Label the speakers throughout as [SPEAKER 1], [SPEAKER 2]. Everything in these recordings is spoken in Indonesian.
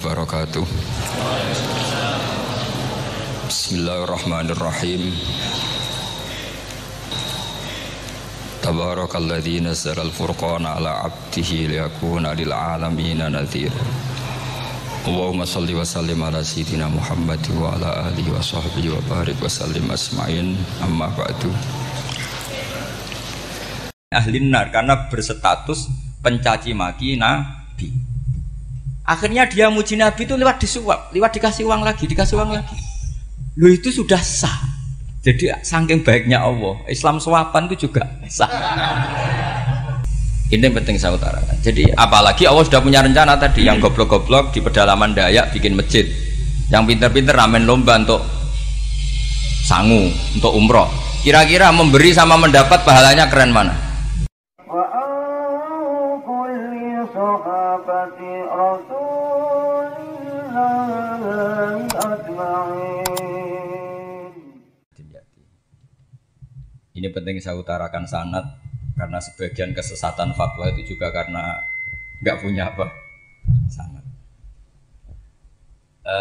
[SPEAKER 1] wabarakatuh. Bismillahirrahmanirrahim. Tabarakalladzi nazzala al-furqana ala 'abdihi liyakuna lil 'alamina nadhira. Allahumma shalli wa sallim ala sayyidina Muhammad wa ala alihi wa sahbihi wa barik wa sallim asma'in. Amma ba'du. Ahli nar karena berstatus pencaci maki Nabi. Akhirnya dia muji Nabi itu lewat disuap, lewat dikasih uang lagi, dikasih uang lagi. Lu itu sudah sah. Jadi saking baiknya Allah, Islam suapan itu juga sah. Ini yang penting saya utarakan. Jadi apalagi Allah sudah punya rencana tadi, yang goblok-goblok di pedalaman Dayak bikin masjid, yang pinter-pinter ramen lomba untuk sangu, untuk umroh. Kira-kira memberi sama mendapat pahalanya keren mana? Ini penting saya utarakan sanad karena sebagian kesesatan fatwa itu juga karena nggak punya apa sanad.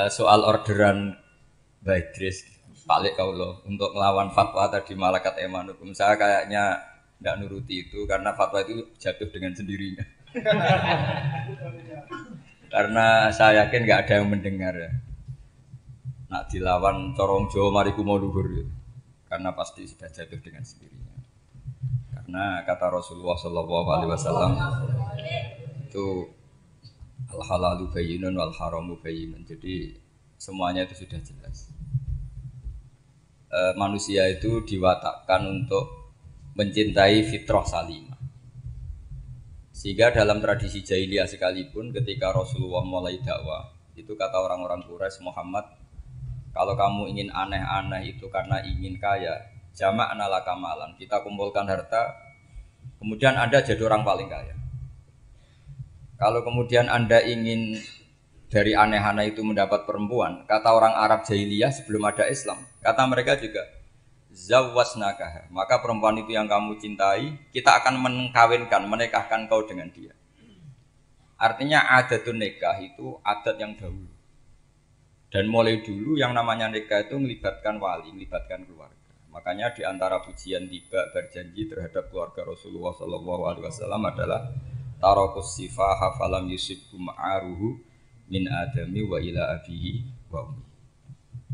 [SPEAKER 1] Soal orderan Mbak Idris Pak Kaulo untuk melawan fatwa tadi Malakat Emanukum, saya kayaknya nggak nuruti itu karena fatwa itu jatuh dengan sendirinya. Karena saya yakin nggak ada yang mendengar ya. Nak dilawan corong Jawa mari kumo luhur ya. Karena pasti sudah jatuh dengan sendirinya. Karena kata Rasulullah SAW itu al halalu bayyinun wal haramu bayyinun. Jadi semuanya itu sudah jelas. Manusia itu diwatakkan untuk mencintai fitrah salimah. Sehingga dalam tradisi jahiliyah sekalipun ketika Rasulullah mulai dakwah, itu kata orang-orang Quraisy, Muhammad, kalau kamu ingin aneh-aneh itu karena ingin kaya, jama'na laka malan, kita kumpulkan harta, kemudian Anda jadi orang paling kaya. Kalau kemudian Anda ingin dari aneh-aneh itu mendapat perempuan, kata orang Arab jahiliyah sebelum ada Islam, kata mereka juga, zawwasnakaha, maka perempuan itu yang kamu cintai, kita akan mengkawinkan, menikahkan kau dengan dia. Artinya adatun nikah itu adat yang dahulu. Dan mulai dulu yang namanya nikah itu melibatkan wali, melibatkan keluarga. Makanya di antara pujian tiba berjanji terhadap keluarga Rasulullah SAW adalah tarakus sifaha falam yusibhu ma'aruhu min adami wa ila abihi wa ummi.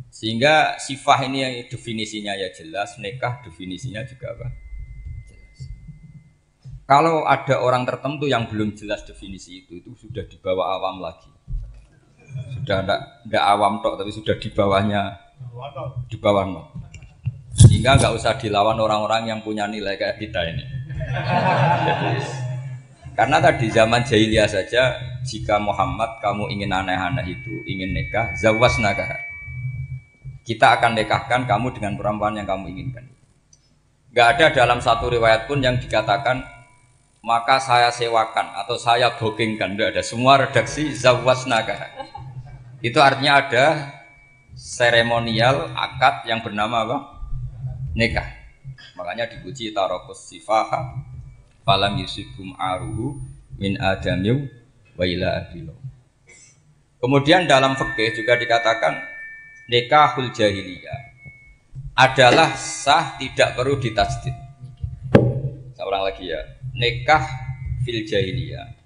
[SPEAKER 1] Sehingga sifah ini yang definisinya ya jelas, nikah definisinya juga apa? Jelas. Kalau ada orang tertentu yang belum jelas definisi itu sudah di bawah awam lagi. Sudah tidak awam tok, tapi sudah di bawahnya, di bawah no. Sehingga nggak usah dilawan orang-orang yang punya nilai kayak kita ini. Jadi, karena tadi zaman jahiliyah saja, jika Muhammad kamu ingin aneh-aneh itu, ingin nikah, zawwasnakaha, kita akan nikahkan kamu dengan perempuan yang kamu inginkan. Nggak ada dalam satu riwayat pun yang dikatakan maka saya sewakan atau saya bookingkan, tidak ada. Semua redaksi zawwasnakaha. Itu artinya ada seremonial akad yang bernama apa? Nikah. Makanya dipuji tarakus sifaha falam yusibhum aruhu min adamiu wa ila abilu. Kemudian dalam fikih juga dikatakan nikahul jahiliyah adalah sah, tidak perlu ditajdid. Saya ulang lagi ya. Nikah fil jahiliyah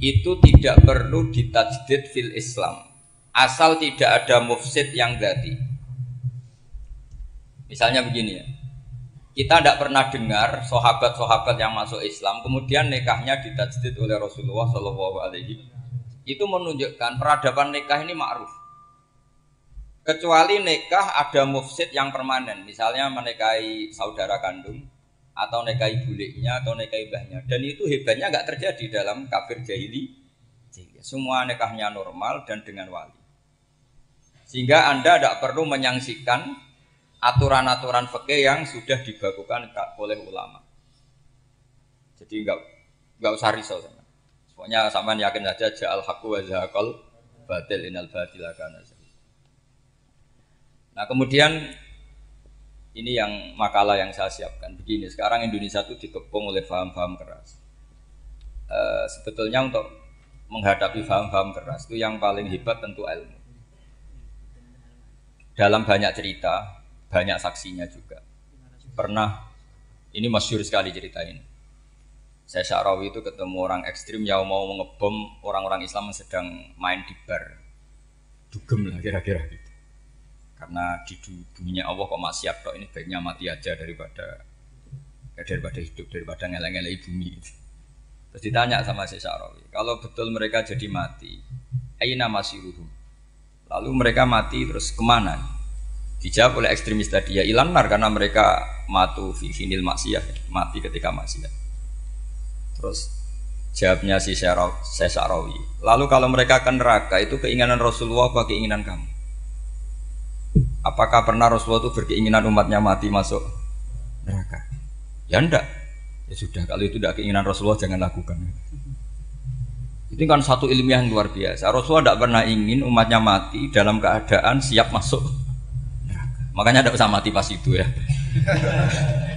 [SPEAKER 1] itu tidak perlu ditajdid fil Islam asal tidak ada mufsid yang dzati. Misalnya begini ya, kita tidak pernah dengar sahabat-sahabat yang masuk Islam kemudian nikahnya ditajdid oleh Rasulullah SAW. Itu menunjukkan peradaban nikah ini ma'ruf. Kecuali nikah ada mufsid yang permanen, misalnya menikahi saudara kandung atau nikahi buliknya atau nikahi mbahnya, dan itu hebatnya nggak terjadi dalam kafir jahili. Semua nikahnya normal dan dengan wali, sehingga Anda tidak perlu menyaksikan aturan-aturan fikih yang sudah dibakukan oleh ulama. Jadi nggak usah risau sama. Pokoknya sampean yakin saja ja'al haqqu wa zahaqal batil innal batila kana zahuqa. Nah kemudian ini yang makalah yang saya siapkan. Begini, sekarang Indonesia itu dikepung oleh paham-paham keras. Sebetulnya untuk menghadapi paham-paham keras itu yang paling hebat tentu ilmu. Dalam banyak cerita, banyak saksinya juga. Pernah, ini masyhur sekali cerita ini. Saya Sya'rawi itu ketemu orang ekstrim yang mau ngebom orang-orang Islam yang sedang main di bar. Dugem lah kira-kira gitu. Karena di dunia Allah kok maksiat kok, ini baiknya mati aja daripada hidup, daripada ngeleng-ngeleng bumi gitu. Terus ditanya sama Syekh Sya'rawi, kalau betul mereka jadi mati, aina masiruhum? Lalu mereka mati terus kemana? Dijawab oleh ekstremis tadi, ya ilanar, karena mereka matu fi finil maksiyah, mati ketika maksiat. Terus jawabnya si Syekh Sya'rawi, lalu kalau mereka ke neraka itu keinginan Rasulullah apa keinginan kamu? Apakah pernah Rasulullah itu berkeinginan umatnya mati masuk neraka? Ya enggak. Ya sudah, kalau itu tidak keinginan Rasulullah jangan lakukan. Itu kan satu ilmiah yang luar biasa. Rasulullah tidak pernah ingin umatnya mati dalam keadaan siap masuk neraka. Makanya tidak usah mati pas itu ya.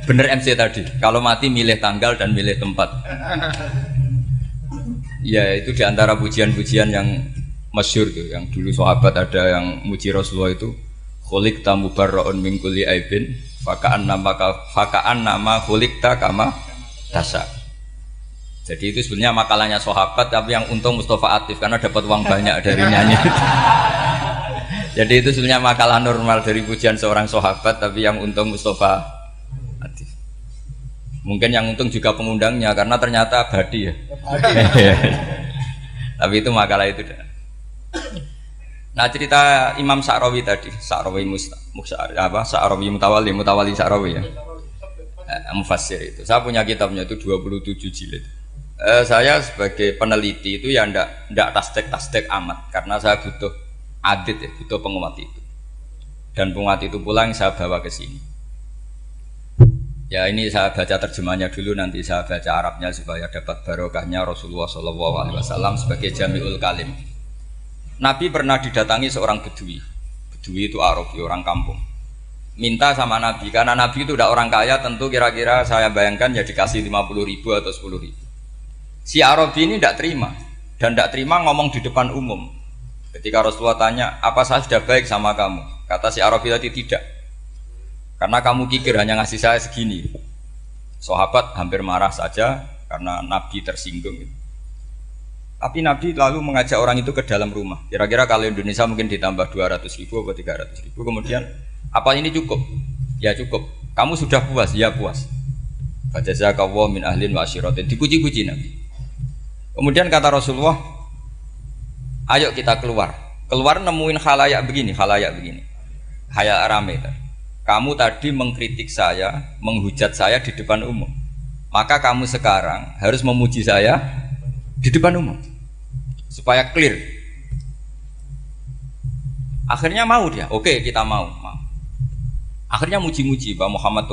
[SPEAKER 1] Bener MC tadi, kalau mati milih tanggal dan milih tempat. Ya itu diantara pujian-pujian yang masyhur tuh, yang dulu sahabat ada yang muji Rasulullah itu, khuliqta mubarra'un min kulli aibin faka'an nama khuliqta kama tasya. Jadi itu sebenarnya makalahnya sahabat, tapi yang untung Mustafa Atif karena dapat uang banyak dari nyanyi. Jadi itu sebenarnya makalah normal dari pujian seorang sahabat, tapi yang untung Mustafa Atif. Mungkin yang untung juga pengundangnya karena ternyata abadi ya. Tapi itu makalah itu. Nah cerita Imam Sya'rawi tadi, Sya'rawi Sya'rawi Mutawali Sya'rawi ya. Mufassir itu. Saya punya kitabnya itu 27 jilid. Saya sebagai peneliti itu ya ndak tasdek amat karena saya butuh adit ya, butuh penguat itu. Dan penguat itu pula yang saya bawa ke sini. Ya ini saya baca terjemahnya dulu, nanti saya baca Arabnya supaya dapat barokahnya Rasulullah SAW sebagai Jami'ul Kalim. Nabi pernah didatangi seorang bedui. Bedui itu Arabi, orang kampung. Minta sama Nabi, karena Nabi itu udah orang kaya, tentu kira-kira saya bayangkan ya dikasih 50.000 atau 10.000. Si Arabi ini tidak terima, dan tidak terima ngomong di depan umum. Ketika Rasulullah tanya, apa saya sudah baik sama kamu? Kata si Arabi tadi, tidak. Karena kamu kikir hanya ngasih saya segini. Sahabat hampir marah saja karena Nabi tersinggung. Tapi Nabi lalu mengajak orang itu ke dalam rumah. Kira-kira kalau Indonesia mungkin ditambah 200.000 atau 300.000. Kemudian, apa ini cukup? Ya cukup. Kamu sudah puas? Ya puas. Fajazakallahu min ahlin wa asyiratin. Dipuji-puji Nabi. Kemudian kata Rasulullah, ayo kita keluar. Keluar nemuin khalayak begini. Khalayak rame. Kamu tadi mengkritik saya, menghujat saya di depan umum. Maka kamu sekarang harus memuji saya di depan umum supaya clear. Akhirnya mau dia, oke kita mau. Akhirnya muji-muji bahwa Muhammad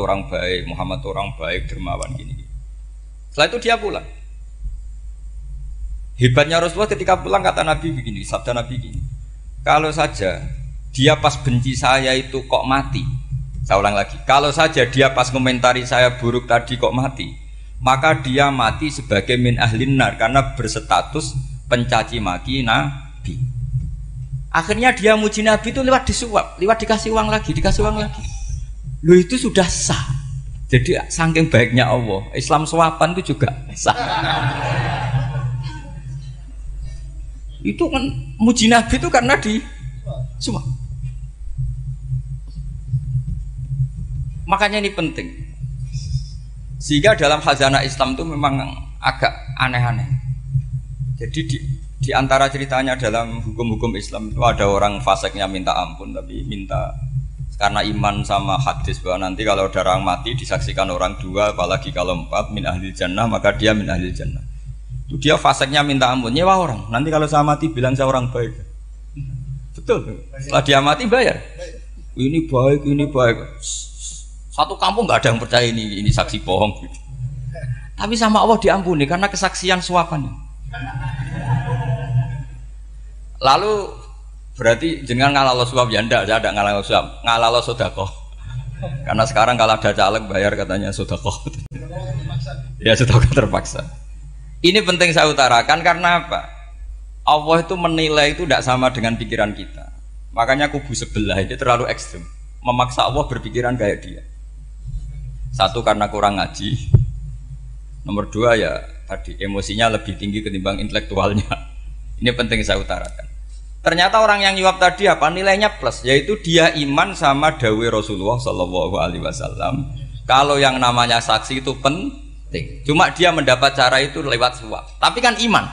[SPEAKER 1] orang baik, dermawan gini. Setelah itu dia pulang. Hebatnya Rasulullah ketika pulang kata Nabi begini, sabda Nabi begini, kalau saja dia pas benci saya itu kok mati, saya ulang lagi, kalau saja dia pas komentari saya buruk tadi kok mati, maka dia mati sebagai min ahlin nar karena berstatus pencaci maki Nabi. Akhirnya dia muji Nabi itu lewat disuap, lewat dikasih uang lagi. Loh itu sudah sah. Jadi saking baiknya Allah, Islam suapan itu juga sah. Itu kan muji Nabi itu karena disuap. Makanya ini penting. Sehingga dalam khazanah Islam itu memang agak aneh-aneh. Jadi di antara ceritanya dalam hukum-hukum Islam itu ada orang fasiknya minta ampun, tapi minta karena iman sama hadis bahwa nanti kalau ada orang mati disaksikan orang dua, apalagi kalau 4 min ahlil jannah, maka dia min ahlil jannah. Itu dia fasiknya minta ampun, nyewa orang. Nanti kalau saya mati bilang saya orang baik. Betul. Setelah dia mati bayar. Ini baik. Satu kampung nggak ada yang percaya ini saksi bohong gitu. Tapi sama Allah diampuni karena kesaksian suapan. Lalu berarti jangan ngalalo suap ya ndak, saya tidak ngalalo suap, ngalalo sedekah. Karena sekarang kalau ada caleg bayar katanya sedekah. Ya sedekah terpaksa. Ini penting saya utarakan karena apa? Allah itu menilai itu tidak sama dengan pikiran kita. Makanya kubu sebelah itu terlalu ekstrim, memaksa Allah berpikiran kayak dia. Satu karena kurang ngaji, nomor dua ya tadi emosinya lebih tinggi ketimbang intelektualnya. Ini penting saya utarakan. Ternyata orang yang nyuap tadi apa nilainya plus, yaitu dia iman sama dawuh Rasulullah Shallallahu Alaihi Wasallam. Kalau yang namanya saksi itu penting, cuma dia mendapat cara itu lewat suap. Tapi kan iman,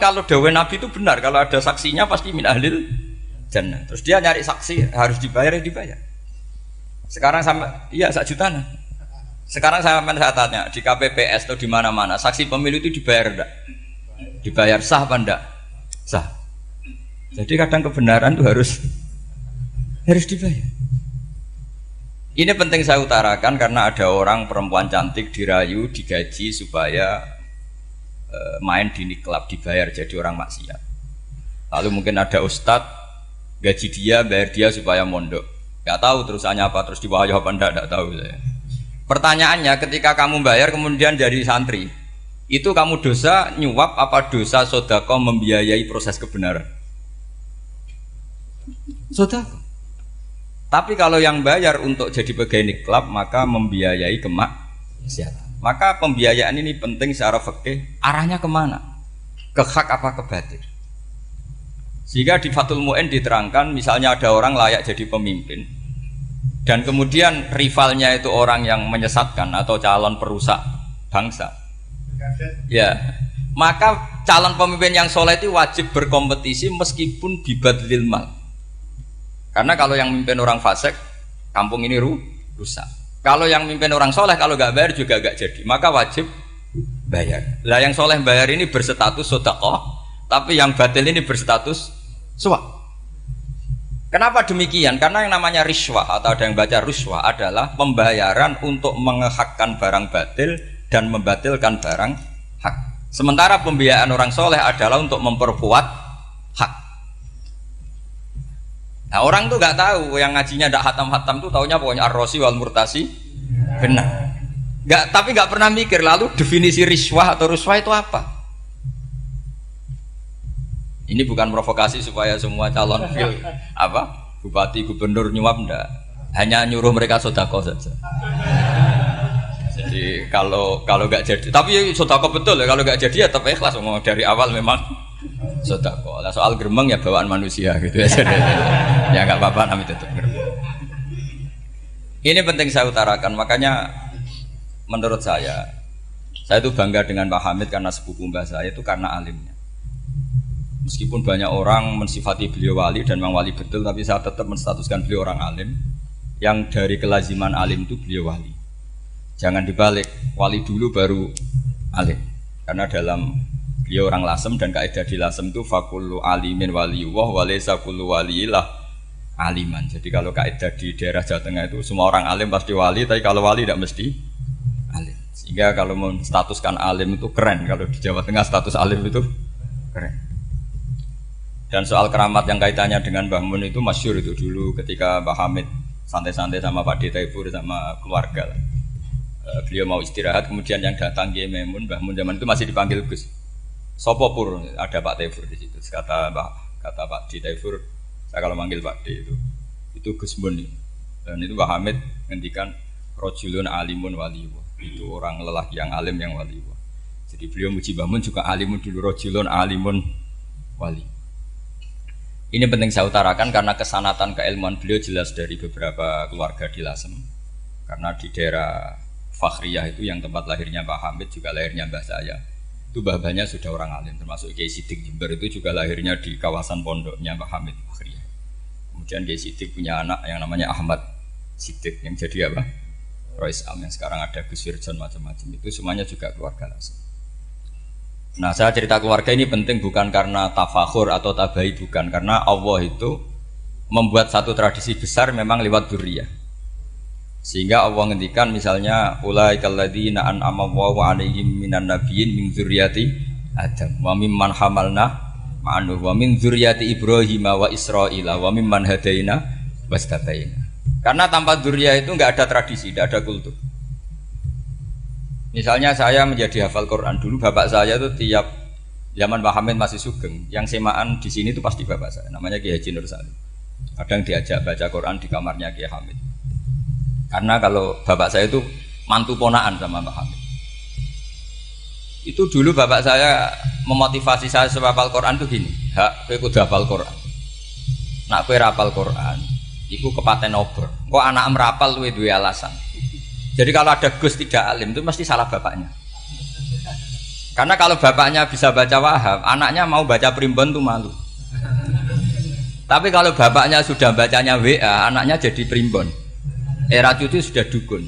[SPEAKER 1] kalau dawuh Nabi itu benar, kalau ada saksinya pasti min ahlil jannah. Terus dia nyari saksi harus dibayar ya dibayar. Sekarang sama, iya 1 juta nah. Sekarang saya tanya di KPPS atau di mana-mana saksi pemilu itu dibayar enggak? Dibayar sah apa enggak? Sah. Jadi kadang kebenaran itu harus dibayar. Ini penting saya utarakan karena ada orang perempuan cantik dirayu, digaji supaya main di niklab dibayar jadi orang maksiat. Lalu mungkin ada ustadz gaji dia, bayar dia supaya mondok. Gak tahu terusannya apa, terus diwayah apa enggak tahu saya. Pertanyaannya ketika kamu bayar kemudian jadi santri, itu kamu dosa nyuap apa dosa sodako membiayai proses kebenaran? Sodako. Tapi kalau yang bayar untuk jadi pegawai niklab maka membiayai kemaksiatan. Maka pembiayaan ini penting secara fikih. Arahnya kemana? Ke hak apa ke batil? Sehingga di Fathul Mu'in diterangkan misalnya ada orang layak jadi pemimpin dan kemudian rivalnya itu orang yang menyesatkan atau calon perusak bangsa. Ya, maka calon pemimpin yang soleh itu wajib berkompetisi meskipun bibadlil mal. Karena kalau yang memimpin orang fasik, kampung ini rusak. Kalau yang memimpin orang soleh, kalau nggak bayar juga nggak jadi. Maka wajib bayar. Lah yang soleh bayar ini berstatus sedekah, tapi yang batil ini berstatus suap. Kenapa demikian? Karena yang namanya riswah atau ada yang baca ruswah adalah pembayaran untuk mengehakkan barang batil dan membatilkan barang hak. Sementara pembiayaan orang soleh adalah untuk memperkuat hak. Nah orang tuh nggak tahu, yang ngajinya ndak hatam-hatam tuh taunya pokoknya ar-rosi wal murtasi benar. Tapi nggak pernah mikir lalu definisi riswah atau ruswah itu apa. Ini bukan provokasi supaya semua calon bupati gubernur nyuap ndak, hanya nyuruh mereka sodako saja. Jadi kalau nggak jadi, tapi sodako betul ya, kalau nggak jadi ya tetap ikhlas dari awal memang sodako. Lah soal geremeng ya bawaan manusia gitu ya. Ya nggak apa-apa namanya tetap geremeng. Ini penting saya utarakan, makanya menurut saya itu bangga dengan Pak Hamid karena sepupu mbah saya itu karena alimnya. Meskipun banyak orang mensifati beliau wali dan memang wali betul, tapi saya tetap menstatuskan beliau orang alim yang dari kelaziman alim itu beliau wali. Jangan dibalik, wali dulu baru alim. Karena dalam beliau orang Lasem dan kaidah di Lasem itu fakullu alimin waliyullah walaysa kullu waliyillah aliman. Jadi kalau kaidah di daerah Jawa Tengah itu semua orang alim pasti wali, tapi kalau wali tidak mesti alim. Sehingga kalau menstatuskan alim itu keren, kalau di Jawa Tengah status alim itu keren. Dan soal keramat yang kaitannya dengan Mbah Mun itu masyhur itu dulu ketika Mbah Hamid santai-santai sama Pak D. Taifur sama keluarga. Beliau mau istirahat, kemudian yang datang Kiai Maimun, Mbah Mun zaman itu masih dipanggil Gus. Sopo pur, ada Pak Taifur di situ. Kata Pak D. Taifur, saya kalau manggil Pak D itu Gus Mun. Dan itu Mbah Hamid ngendikan rojulun alimun waliyullah. Itu orang lelaki yang alim yang waliyullah. Jadi beliau muji Mbah Mun juga alimun dulu, rojulun alimun wali. Ini penting saya utarakan karena kesanatan keilmuan beliau jelas dari beberapa keluarga di Lasem. Karena di daerah Fakhriyah itu yang tempat lahirnya Pak Hamid juga lahirnya mbah saya. Itu mbah-mbahnya sudah orang alim, termasuk Kiai Sidik Jember itu juga lahirnya di kawasan pondoknya Pak Hamid Fakhriyah. Kemudian Kiai Sidik punya anak yang namanya Ahmad Sidik yang jadi apa? Rois Am yang sekarang ada Gus Wirjon macam-macam itu semuanya juga keluarga Lasem. Nah saya cerita keluarga ini penting bukan karena tafakhur atau tabai, bukan, karena Allah itu membuat satu tradisi besar memang lewat dzurriyyah. Sehingga Allah ngendikan misalnya ulaikal ladzina an'ama Allahu 'alaihim minan nabiyyin min dzurriyyati Adam wa mimman hamalna ma'an wa min dzurriyyati Ibrahim wa Israila wa mimman hadaina wastabaina. Karena tanpa dzurriyyah itu enggak ada tradisi, enggak ada kultur. Misalnya saya menjadi hafal Quran dulu, bapak saya itu tiap Zaman Pak Hamid masih sugeng, yang semaan di sini itu pasti bapak saya, namanya Kiai Haji Nur Salim. Kadang diajak baca Quran di kamarnya Kiai Hamid. Karena kalau bapak saya itu mantu ponaan sama Pak Hamid. Itu dulu bapak saya memotivasi saya supaya hafal Quran itu gini, hak kowe kudu hafal Quran. Nak kowe rapal Quran, iku kepaten obor. Kok anak merapal luwe duwe alasan. Jadi kalau ada Gus tidak alim itu mesti salah bapaknya. Karena kalau bapaknya bisa baca Wahab, anaknya mau baca primbon tuh malu. Tapi kalau bapaknya sudah bacanya WA, anaknya jadi primbon. Era cucu sudah dukun.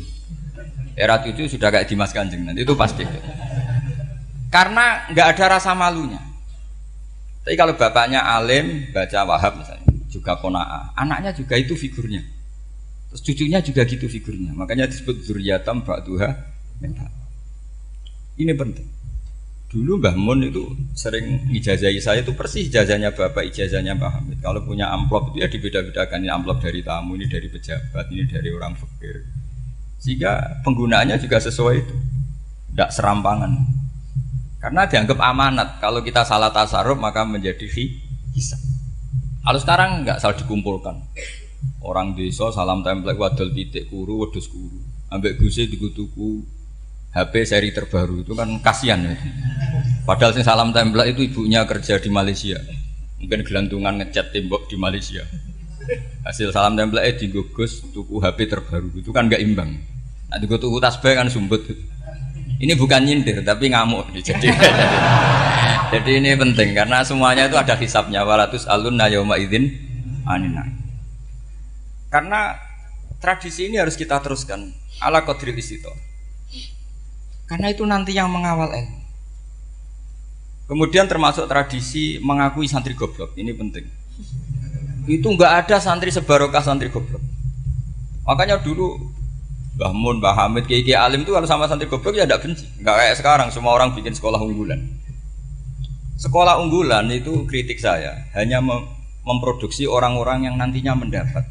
[SPEAKER 1] Era cucu sudah kayak Dimas Kanjeng nanti itu pasti. Karena nggak ada rasa malunya. Tapi kalau bapaknya alim baca Wahab misalnya, juga qanaah, anaknya juga itu figurnya. Terus cucunya juga gitu figurnya. Makanya disebut dzurriyatam ba'duha min ba'd. Ini penting. Dulu Mbah Mun itu sering ijazahi saya itu persis ijazahnya bapak, ijazahnya Pak Hamid. Kalau punya amplop itu ya dibeda-bedakan, ini amplop dari tamu, ini dari pejabat, ini dari orang fakir. Sehingga penggunaannya juga sesuai itu, tidak serampangan. Karena dianggap amanat. Kalau kita salah tasarruf maka menjadi hisab. Kalau sekarang nggak salah dikumpulkan. Orang desa salam template wadol titik kuru, wedhus kuru. Ambek guse dikutuku. HP seri terbaru itu kan kasihan ya. Padahal sing salam template itu ibunya kerja di Malaysia. Mungkin gelantungan ngecat tembok di Malaysia. Hasil salam template digugus tuku HP terbaru itu kan nggak imbang. Nah tuku tasbih kan sumbut. Ini bukan nyindir tapi ngamuk. Jadi ini penting karena semuanya itu ada hisabnya. Walatus alunna yauma idzin anina. Karena tradisi ini harus kita teruskan ala qadril istito. Karena itu nanti yang mengawal ilmu. Kemudian termasuk tradisi mengakui santri goblok, ini penting. Itu enggak ada santri sebarokah santri goblok. Makanya dulu Mbah Mun, Mbah Hamid, Kiai alim itu kalau sama santri goblok ya tidak benci. Enggak kayak sekarang semua orang bikin sekolah unggulan. Sekolah unggulan itu kritik saya hanya memproduksi orang-orang yang nantinya mendapat.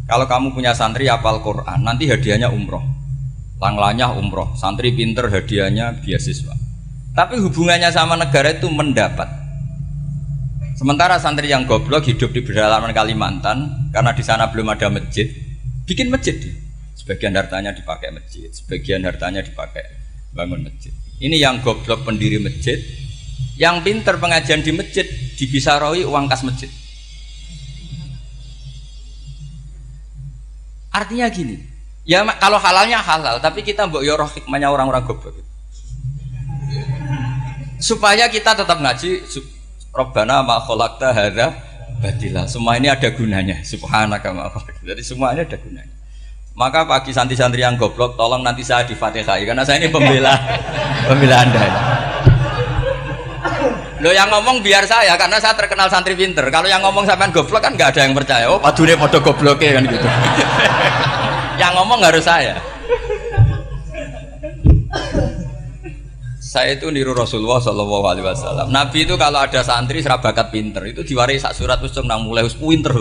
[SPEAKER 1] Kalau kamu punya santri hafal Quran, nanti hadiahnya umroh. Langlanya umroh, santri pinter hadiahnya beasiswa. Tapi hubungannya sama negara itu mendapat. Sementara santri yang goblok hidup di pedalaman Kalimantan karena di sana belum ada masjid, bikin masjid. Sebagian hartanya dipakai masjid, sebagian hartanya dipakai bangun masjid. Ini yang goblok pendiri masjid, yang pinter pengajian di masjid dibisaroi uang kas masjid. Artinya gini. Ya kalau halalnya halal, tapi kita mbok yo roh hikmahnya orang-orang goblok. Supaya kita tetap ngaji Rabbana ma khalaqta hadza batila. Semua ini ada gunanya. Subhanaka ma khalaqta. Jadi semuanya ada gunanya. Maka bagi santri-santri yang goblok tolong nanti saya di-Fatihai karena saya ini pembela Anda. Loh yang ngomong biar saya karena saya terkenal santri pinter. Kalau yang ngomong sampean goblok kan enggak ada yang percaya. Oh, padune padha gobloke kan gitu. Yang ngomong harus saya. Saya itu niru Rasulullah Shallallahu Alaihi Wasallam. Nabi itu kalau ada santri serabakat pinter itu diwaris sak surat usung nang mulai pinter.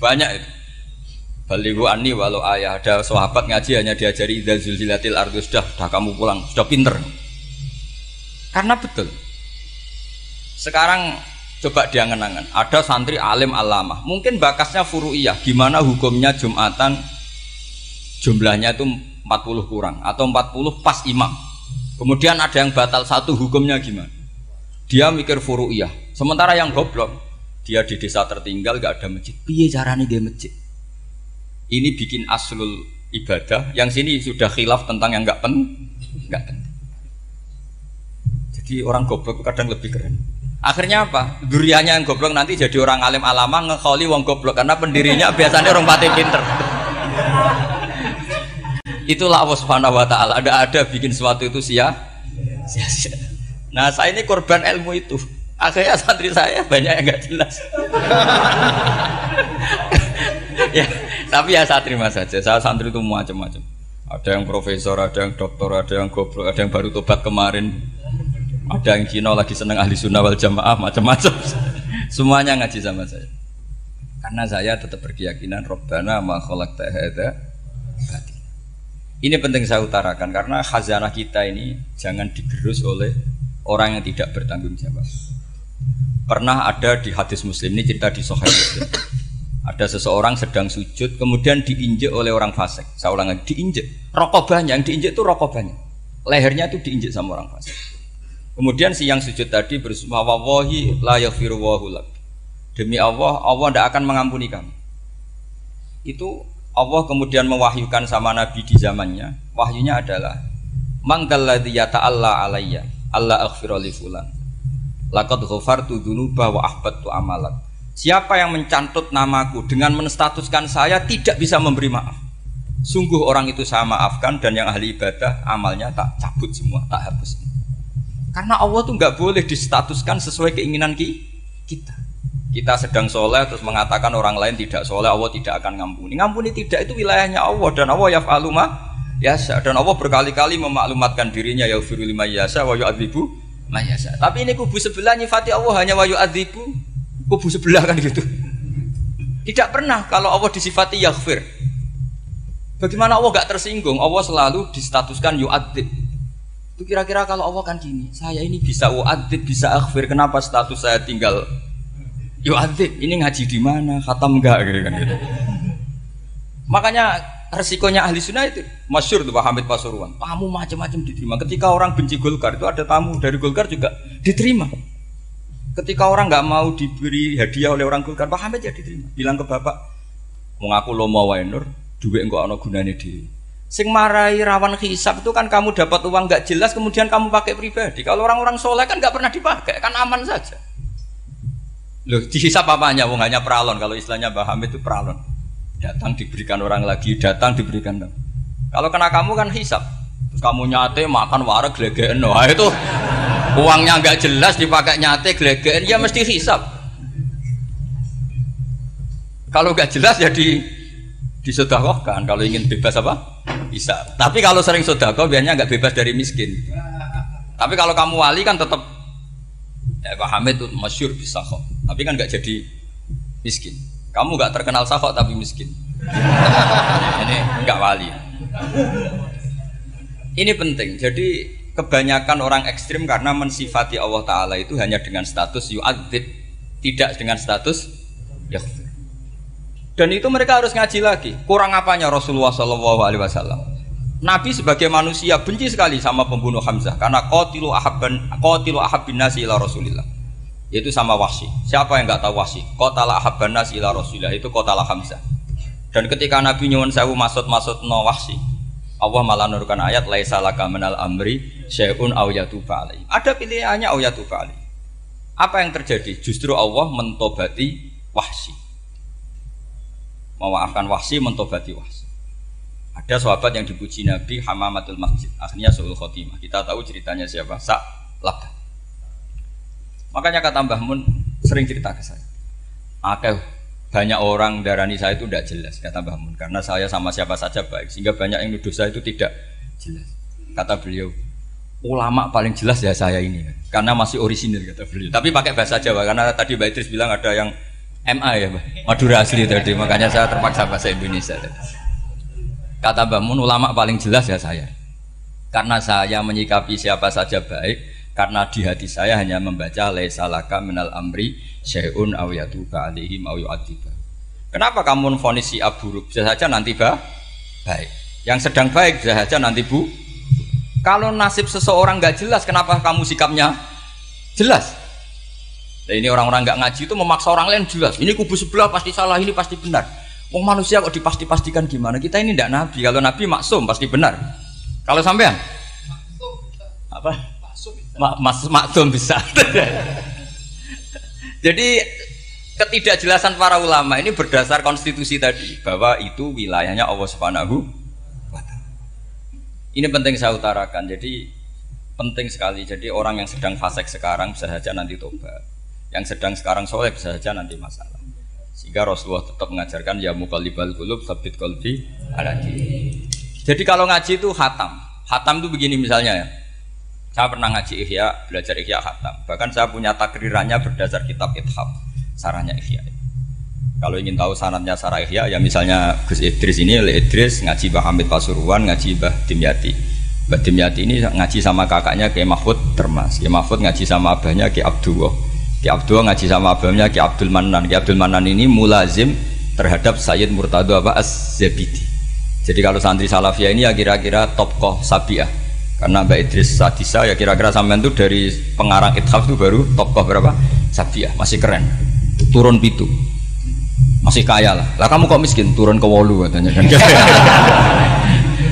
[SPEAKER 1] Banyak itu. Balighu anni walau ayah. Ada sahabat ngaji hanya diajari idza zulzilatil ardu sudah kamu pulang sudah pinter. Karena betul. Sekarang coba diangan-angan. Ada santri alim alamah. Mungkin bakasnya furu'iyah. Gimana hukumnya Jumatan jumlahnya itu 40 kurang atau 40 pas imam. Kemudian ada yang batal satu, hukumnya gimana? Dia mikir furu'iyah. Sementara yang goblok, dia di desa tertinggal gak ada masjid. Piye caranya dia masjid? Ini bikin aslul ibadah. Yang sini sudah khilaf tentang yang gak penting. Jadi orang goblok kadang lebih keren. Akhirnya apa? Duriannya yang goblok nanti jadi orang alim alama ngekholi wong goblok karena pendirinya biasanya orang pati pinter. Itulah Allah Subhanahu wa taala. Ada bikin sesuatu itu sia-sia. Nah, saya ini korban ilmu itu. Akhirnya santri saya banyak yang enggak jelas. Ya, tapi ya saya terima saja. Saya santri itu macam-macam. Ada yang profesor, ada yang doktor, ada yang goblok, ada yang baru tobat kemarin. Ada yang Cina lagi seneng ahli sunnah wal jamaah, macam-macam. Semuanya ngaji sama saya. Karena saya tetap berkeyakinan Rabbana ma khalaqta hadza batila. Ini penting saya utarakan karena khazanah kita ini jangan digerus oleh orang yang tidak bertanggung jawab. Pernah ada di hadis Muslim, ini cerita di Sahih Muslim. Ada seseorang sedang sujud, kemudian diinjek oleh orang fasik. Saya ulang lagi, diinjek. Rokobahnya, yang diinjek itu rokobahnya. Lehernya itu diinjek sama orang fasik. Kemudian si yang sujud tadi bersumpah, wallahi la yaghfiru wallahu lak. Demi Allah, Allah tidak akan mengampuni kamu. Itu Allah kemudian mewahyukan sama Nabi di zamannya. Wahyunya adalah mangkalladzi yata'alla alayya alla aghfira li fulan laqad ghafartu dzunuba wa ahbattu amalak. Siapa yang mencantut namaku dengan menstatuskan saya tidak bisa memberi maaf, sungguh orang itu saya maafkan, dan yang ahli ibadah amalnya tak cabut semua, tak hapus. Karena Allah tuh nggak boleh distatuskan sesuai keinginan kita. Kita sedang soleh terus mengatakan orang lain tidak soleh, Allah tidak akan ngampuni. Ngampuni tidak, itu wilayahnya Allah, dan Allah yaf'alu ma yasha. Dan Allah berkali-kali memaklumatkan dirinya yaghfiru liman yasha wa yu'adzibu man yasha. Tapi ini kubu sebelah nyifati Allah hanya wa yu'adzibu, kubu sebelah kan gitu. Tidak pernah kalau Allah disifati yaghfir. Bagaimana Allah gak tersinggung? Allah selalu distatuskan yu'adzib. Itu kira-kira kalau Allah kan gini, saya ini bisa u'adzib, bisa aghfir, kenapa status saya tinggal yu'adzib? Ini ngaji di mana? Khatam enggak gitu kan gitu. Makanya resikonya ahli sunnah itu masyhur tuh Pak Hamid Pasuruan. Tamu macam-macam diterima. Ketika orang benci Golkar itu ada tamu dari Golkar juga diterima. Ketika orang nggak mau diberi hadiah oleh orang Golkar, Pak Hamid ya diterima. Bilang ke bapak, mengaku lo mau wae nur, duit enggak ana gunane dhewe. Sing marai rawan hisab itu kan kamu dapat uang nggak jelas kemudian kamu pakai pribadi. Kalau orang-orang soleh kan nggak pernah dipakai, kan aman saja. Loh, dihisap apanya? Wong hanya peralon. Kalau istilahnya Mbah Hamid itu peralon. Datang diberikan orang lagi, datang diberikan. Kalau kena kamu kan hisap. Terus kamu nyate makan wareg glegeken. Wah itu uangnya nggak jelas dipakai nyate glegeken, ya mesti hisap. Kalau nggak jelas ya disedekahkan. Kalau ingin bebas apa? Bisa. Tapi kalau sering sedekah biasanya nggak bebas dari miskin. Tapi kalau kamu wali kan tetap ya Pak Hamid itu masyhur bisa kok. Tapi kan nggak jadi miskin. Kamu nggak terkenal sakok tapi miskin. Ini nggak wali. Ini penting. Jadi kebanyakan orang ekstrim karena mensifati Allah Ta'ala itu hanya dengan status yu'adzib, tidak dengan status yaghfir. Dan itu mereka harus ngaji lagi. Kurang apanya Rasulullah SAW? Nabi sebagai manusia benci sekali sama pembunuh Hamzah karena qatilu ahabbin nasi ila Rasulillah. Yaitu sama Wahsy. Siapa yang enggak tahu Wahsy? Qatala ahabban nasi ila Rasulillah, itu qatala Hamzah. Dan ketika Nabi nyuwun sewu maksud no Wahsy, Allah malah nurunkan ayat laisa laka minal amri syai'un aw yatuba alaihi. Ada pilihannya aw yatuba alaihi. Apa yang terjadi? Justru Allah mentobati Wahsy. Memaafkan Wahsy, mentobati Wahsy. Ada sahabat yang dipuji Nabi Hamamatul Masjid, akhirnya su'ul khotimah. Kita tahu ceritanya siapa? Sa'labah. Makanya kata Mbah Mun sering cerita ke saya. Banyak orang darani saya itu tidak jelas, kata Mbah Mun, karena saya sama siapa saja baik, sehingga banyak yang nuduh saya itu tidak jelas. Kata beliau, ulama paling jelas ya saya ini, karena masih orisinil, kata beliau. Tapi pakai bahasa Jawa, karena tadi Mbak Idris bilang ada yang MA ya, Madura asli tadi, makanya saya terpaksa bahasa Indonesia tadi. Kata Mbah Mun, ulama paling jelas ya saya, karena saya menyikapi siapa saja baik, karena di hati saya hanya membaca laisa laka minal amri syai'un aw yatuba alaihim aw yu'adziba. Kenapa kamu vonis si buruk? Bisa saja nanti baik. Yang sedang baik bisa saja nanti bu. Kalau nasib seseorang nggak jelas, kenapa kamu sikapnya jelas? Nah, ini orang-orang nggak ngaji itu memaksa orang lain jelas. Ini kubu sebelah pasti salah, ini pasti benar. Wong manusia kok dipasti-pastikan gimana? Kita ini tidak nabi. Kalau nabi maksum pasti benar. Kalau sampean apa? Maksum bisa. Jadi ketidakjelasan para ulama ini berdasar konstitusi tadi, bahwa itu wilayahnya Allah Subhanahu wa Ta'ala. Ini penting saya utarakan. Jadi penting sekali. Jadi orang yang sedang fasik sekarang bisa saja nanti tobat. Yang sedang sekarang soleh bisa saja nanti masalah. Sehingga Rasulullah tetap mengajarkan ya muqallibal qulub tsabbit qalbi ala dinik. Jadi kalau ngaji itu khatam. Khatam itu begini misalnya ya. Saya pernah ngaji Ihya, belajar Ihya khatam. Bahkan saya punya takrirannya berdasar kitab Ithaf, sarahnya Ihya. Kalau ingin tahu sanadnya sarah Ihya, ya misalnya Gus Idris ini, oleh Idris ngaji Mbah Hamid Pasuruan, ngaji Mbah Dimyati. Mbak Dimyati ini ngaji sama kakaknya Kiai Mahfud Termas. Kiai Mahfud ngaji sama abahnya Kiai Abdullah. Kiai Abdullah ngaji sama abahnya Kiai Abdul Manan. Kiai Abdul Manan ini mulazim terhadap Sayyid Murtado Az-Zabidi. Jadi kalau santri Salafiyah ini ya kira-kira tokoh Sabiah. Karena Mbak Idris Sadisa ya kira-kira sampean itu dari pengarang Ithaf itu baru tokoh berapa? Sabiah, masih keren. Turun pitu. Masih kaya lah. Lah kamu kok miskin? Turun ke wolu katanya kan.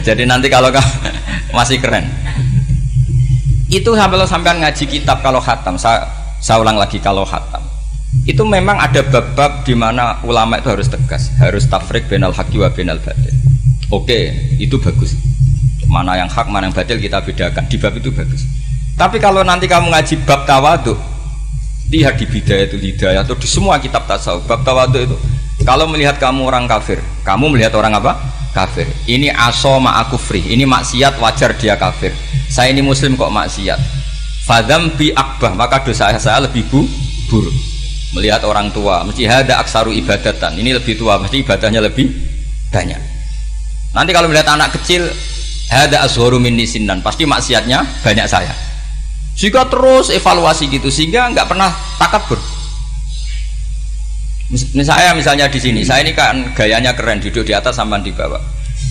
[SPEAKER 1] Jadi nanti kalau masih keren. Itu sampean ngaji kitab kalau khatam, saya ulang lagi kalau khatam. Itu memang ada bab-bab di mana ulama itu harus tegas, harus tafriq bainal haqqi wa bainal batil. Oke, itu bagus. Mana yang hak, mana yang batil kita bedakan. Di bab itu bagus. Tapi kalau nanti kamu ngaji bab tawadhu, lihat di Bidayatul Hidayah atau di semua kitab tasawuf, bab tawadhu itu kalau melihat kamu orang kafir, kamu melihat orang apa? Kafir. Ini aso ma'akufri, ini maksiat wajar dia kafir. Saya ini muslim kok maksiat. Fadam bi akbah, maka dosa saya lebih buruk. Melihat orang tua, mesti hada aksaru ibadatan. Ini lebih tua, mesti ibadahnya lebih banyak. Nanti kalau melihat anak kecil, hada azharu minni sinnan, pasti maksiatnya banyak saya. Jika terus evaluasi gitu, sehingga nggak pernah takabur. Misalnya di sini, saya ini kan gayanya keren, duduk di atas sampean di bawah.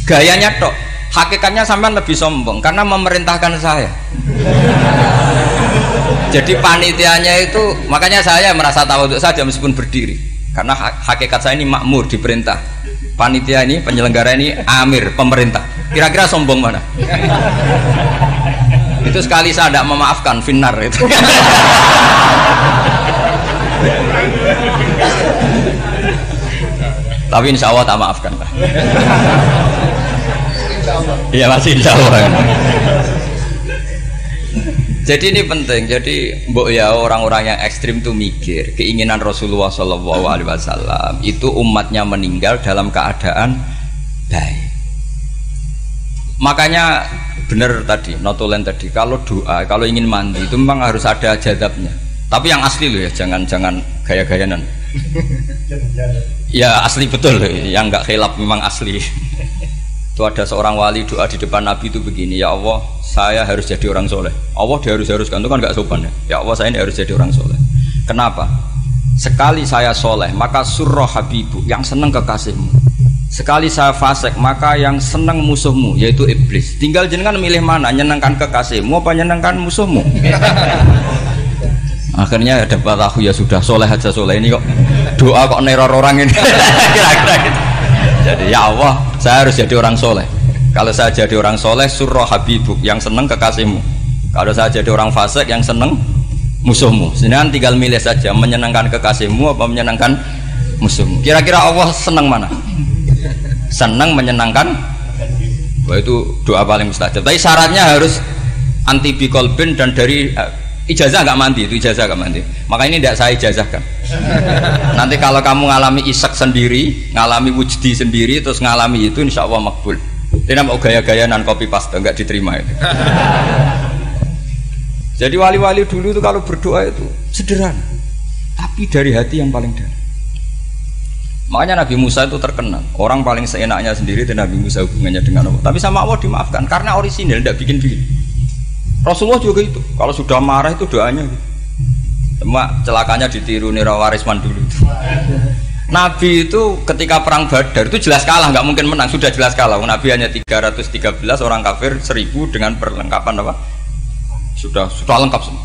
[SPEAKER 1] Gayanya tok, hakikatnya sampean lebih sombong karena memerintahkan saya. Jadi panitianya itu, makanya saya merasa tawadhu saja meskipun berdiri, karena hakikat saya ini makmur, diperintah. Panitia ini, penyelenggara ini amir, pemerintah. Kira-kira sombong mana? Itu sekali saya tidak memaafkan, finnar itu. Tapi insya Allah tak maafkan lah. Iya masih insya Allah. Jadi ini penting. Jadi mbok ya orang-orang yang ekstrim tuh mikir keinginan Rasulullah SAW itu umatnya meninggal dalam keadaan baik. Makanya benar tadi, notulen tadi. Kalau doa, kalau ingin mandi itu memang harus ada jadabnya. Tapi yang asli loh ya, jangan gaya-gayanan. Ya asli betul, yang nggak khilaf memang asli. Itu ada seorang wali doa di depan Nabi itu begini, ya Allah saya harus jadi orang soleh. Allah diharuskan itu kan nggak sopan ya. Ya Allah saya ini harus jadi orang soleh. Kenapa? Sekali saya soleh maka surroh habibu, yang seneng kekasihmu. Sekali saya fasik maka yang seneng musuhmu, yaitu iblis. Tinggal jenengan milih mana, nyenangkan kekasihmu apa nyenangkan musuhmu. Akhirnya ada batahu ya sudah soleh aja soleh, ini kok doa kok neror orang ini. Kira-kira gitu. Jadi ya Allah saya harus jadi orang soleh. Kalau saya jadi orang soleh surroh habibuk, yang seneng kekasihmu. Kalau saya jadi orang fasik yang seneng musuhmu. Sedangkan tinggal milih saja, menyenangkan kekasihmu apa menyenangkan musuhmu. Kira-kira Allah seneng mana? Seneng menyenangkan. Wah itu doa paling mustajab. Tapi syaratnya harus anti bikolbin dan dari ijazah nggak mandi, itu ijazah nggak mandi. Maka ini tidak saya ijazahkan. Nanti kalau kamu ngalami isak sendiri, ngalami wujdi sendiri, terus ngalami itu insya Allah makbul. Tidak mau gaya-gayanan copy paste, nggak diterima itu. Jadi wali-wali dulu itu kalau berdoa itu sederhana, tapi dari hati yang paling dalam. Makanya Nabi Musa itu terkenal, orang paling seenaknya sendiri dan Nabi Musa hubungannya dengan Allah. Tapi sama Allah dimaafkan karena orisinil, tidak bikin-bikin. Rasulullah juga itu, kalau sudah marah itu doanya gitu. Cuma celakanya ditiru Nira Warisman dulu. Nabi itu ketika perang Badar itu jelas kalah, nggak mungkin menang, sudah jelas kalah. Nabi hanya 313 orang kafir 1000 dengan perlengkapan apa? Sudah lengkap semua.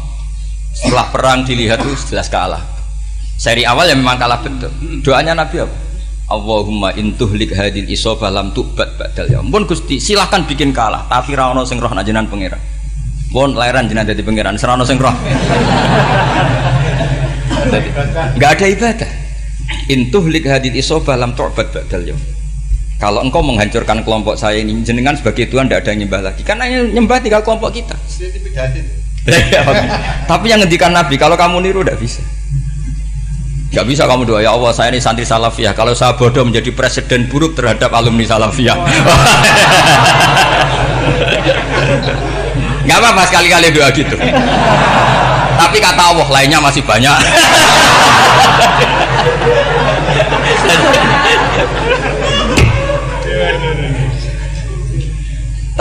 [SPEAKER 1] Setelah perang dilihat itu jelas kalah. Seri awal yang memang kalah betul. Doanya Nabi apa? Allahumma intuhlik hadil isobah lam tu'bad badal ya. Ampun Gusti, silahkan bikin kalah, tapi ra ono sing roh nak jenengan pangeran. Bon lahiran jenengan dadi pangeran, ora ono sing roh. Enggak ada ibadah. Intuhlik hadil isobah lam tu'bad badal ya. Kalau engkau menghancurkan kelompok saya ini, jenengan sebagai Tuhan tidak ada yang nyembah lagi. Karena yang nyembah tinggal kelompok kita. Tapi yang ngendikan Nabi, kalau kamu niru tidak bisa. Gak bisa kamu doa, ya Allah saya ini santri Salafiyah, kalau saya bodoh menjadi presiden buruk terhadap alumni Salafiyah. Gak apa-apa sekali-kali doa gitu. Tapi kata Allah lainnya masih banyak.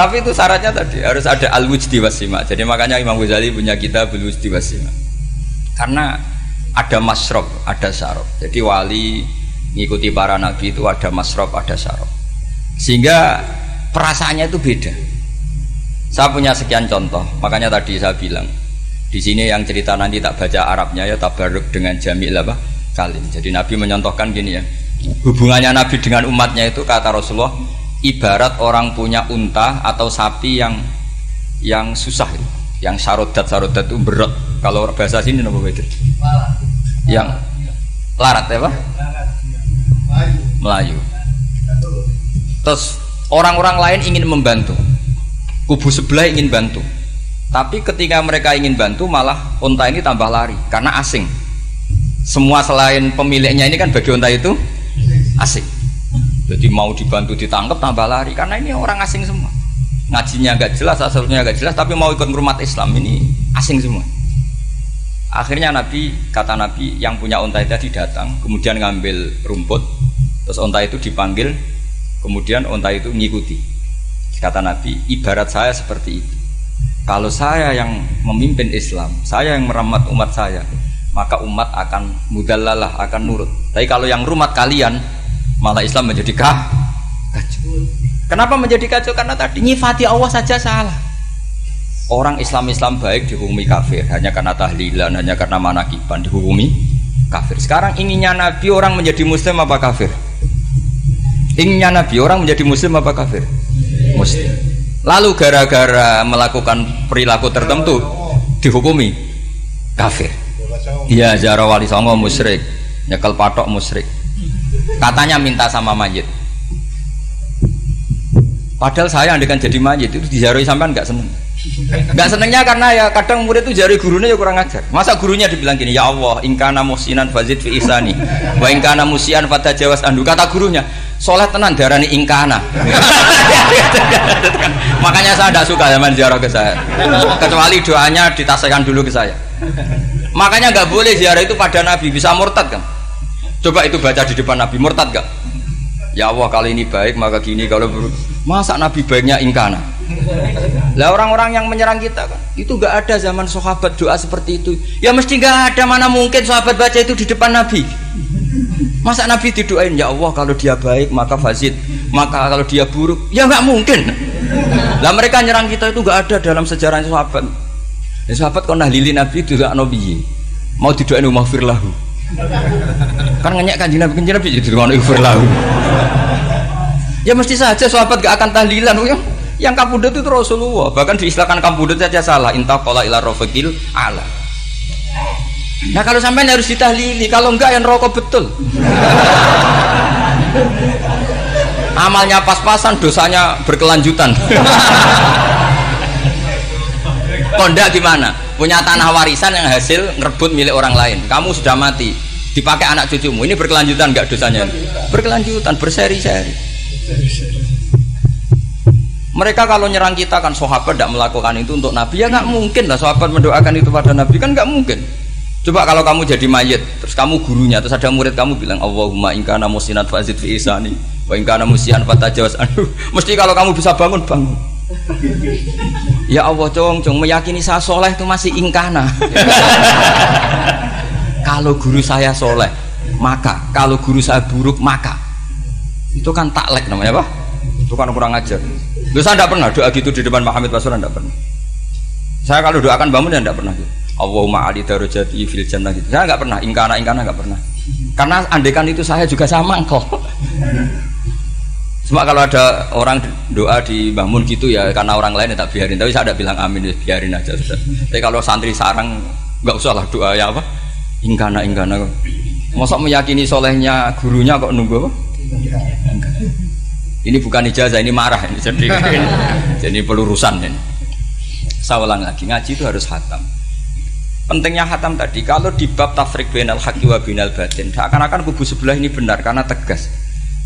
[SPEAKER 1] Tapi itu syaratnya tadi harus ada al-wujdi wasima. Jadi makanya Imam Ghazali punya kitab al-wujdi wasima. Karena ada masrob, ada syarab. Jadi wali ngikuti para nabi itu ada masrob, ada syarab. Sehingga perasaannya itu beda. Saya punya sekian contoh. Makanya tadi saya bilang di sini yang cerita nanti tak baca Arabnya ya tabarruk dengan jamil apa kalim. Jadi Nabi menyontohkan gini ya. Hubungannya Nabi dengan umatnya itu kata Rasulullah ibarat orang punya unta atau sapi yang susah, yang sarodat itu berat. Kalau bahasa sini nama betul. Yang larat ya Pak? Melayu. Terus orang-orang lain ingin membantu. Kubu sebelah ingin bantu. Tapi ketika mereka ingin bantu malah unta ini tambah lari karena asing. Semua selain pemiliknya ini kan bagi unta itu asing. Jadi mau dibantu ditangkap tambah lari karena ini orang asing semua. Ngajinya agak jelas, asalnya agak jelas, tapi mau ikut ngurumat Islam ini asing semua. Akhirnya kata Nabi yang punya unta itu tadi datang, kemudian ngambil rumput, terus unta itu dipanggil, kemudian unta itu ngikuti. Kata Nabi, ibarat saya seperti itu. Kalau saya yang memimpin Islam, saya yang merawat umat saya, maka umat akan mudallalah, akan nurut. Tapi kalau yang rumat kalian, malah Islam menjadi kacau. Kenapa menjadi kacau? Karena tadi nyifati Allah saja salah. Orang Islam baik dihukumi kafir hanya karena tahlilan, hanya karena manakiban dihukumi kafir. Sekarang inginnya Nabi orang menjadi Muslim apa kafir? Inginnya Nabi orang menjadi Muslim apa kafir? Muslim. Lalu gara-gara melakukan perilaku tertentu dihukumi kafir. Iya, ziarah wali songo musyrik, nyekel patok musyrik. Katanya minta sama mayit. Padahal saya andekan jadi mayit itu diziarahi sampean nggak seneng. Nggak senengnya karena ya kadang murid itu jari gurunya ya kurang ajar. Masa gurunya dibilang gini, ya Allah, ingkana musinan fazid fi isani, wa ingkana musian fatajawas andu. Kata gurunya, soleh tenan darani ingkana. Makanya saya tidak suka zaman ziarah ke saya, kecuali doanya ditasihkan dulu ke saya. Makanya nggak boleh ziarah itu pada Nabi, bisa murtad kan? Coba itu baca di depan Nabi, murtad gak? Ya Allah, kali ini baik maka gini, kalau buruk. Masa Nabi baiknya ingkana? Lah orang-orang yang menyerang kita kan, itu gak ada zaman sahabat doa seperti itu. Ya mesti gak ada, mana mungkin sahabat baca itu di depan Nabi. Masa Nabi didoain, ya Allah kalau dia baik maka fazid, maka kalau dia buruk, ya gak mungkin. Lah mereka nyerang kita itu gak ada dalam sejarah sahabat. Ya sahabat kok nahlili Nabi itu gak nabi, mau didoain maghfir lahu. Kan ngenyek kanjeng Nabi jadi ngono maghfir lahu. Ya mesti saja sahabat gak akan tahlilan. Yang kabudut itu Rasulullah, bahkan diistilahkan kabudut saja salah. Intaqala ila rafiqil ala. Nah kalau sampai harus ditahlili, kalau enggak yang rokok betul. Amalnya pas-pasan, dosanya berkelanjutan. Kondak gimana? Punya tanah warisan yang hasil ngerebut milik orang lain. Kamu sudah mati, dipakai anak cucumu. Ini berkelanjutan enggak dosanya? Berkelanjutan, berseri-seri. Mereka kalau nyerang kita kan sahabat tidak melakukan itu untuk Nabi, ya nggak mungkin lah sahabat mendoakan itu pada Nabi, kan nggak mungkin. Coba kalau kamu jadi mayit, terus kamu gurunya, terus ada murid kamu bilang Allahumma ingkana musinat fazid fi isani wa ingkana musian fatajawaz anhu. Mesti kalau kamu bisa bangun. Ya Allah cong meyakini saya soleh itu masih ingkana. Kalau guru saya soleh maka, kalau guru saya buruk maka. Itu kan taklek namanya apa? Itu kan kurang ajar. Saya tidak pernah doa gitu di depan Muhammad Pasuran, tidak pernah. Saya kalau doakan bangun ya tidak pernah gitu. Allahumma ali darajati fil jannah gitu. Saya nggak pernah, ingkana nggak pernah. Karena andekan itu saya juga sama engkau. Cuma kalau ada orang doa di bangun gitu ya karena orang lain ya tak biarin. Tapi saya tidak bilang amin, ya biarin aja sudah. Tapi kalau santri sarang nggak usah lah doa ya apa? Ingkana. Masa meyakini solehnya gurunya kok nunggu apa? Ini bukan ijazah, ini marah ini. Jadi pelurusan ini. Saya ulang lagi, ngaji itu harus khatam. Pentingnya khatam tadi, kalau di bab tafriq bainal haqqi wa bainal batin, seakan-akan kubu sebelah ini benar karena tegas.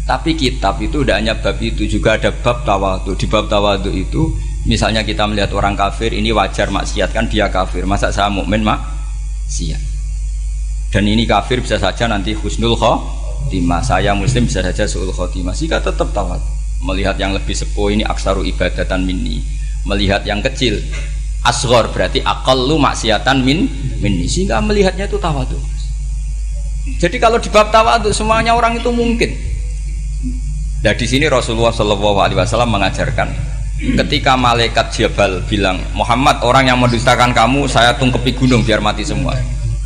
[SPEAKER 1] Tapi kitab itu tidak hanya bab itu, juga ada bab tawadhu. Di bab tawadhu itu, misalnya kita melihat orang kafir, ini wajar maksiat kan dia kafir. Masa saya mukmin maksiat? Dan ini kafir bisa saja nanti husnul khotimah, saya muslim bisa saja su'ul khotimah. Jika tetap tawadhu. Melihat yang lebih sepuh ini aksaru ibadatan minni. Melihat yang kecil asghar berarti aqallu maksiatan minni. Sehingga melihatnya itu tawadhu. Jadi kalau di bab tawadhu semuanya orang itu mungkin. Nah di sini Rasulullah SAW mengajarkan ketika malaikat Jabal bilang Muhammad orang yang mendustakan kamu saya tungkepi gunung biar mati semua.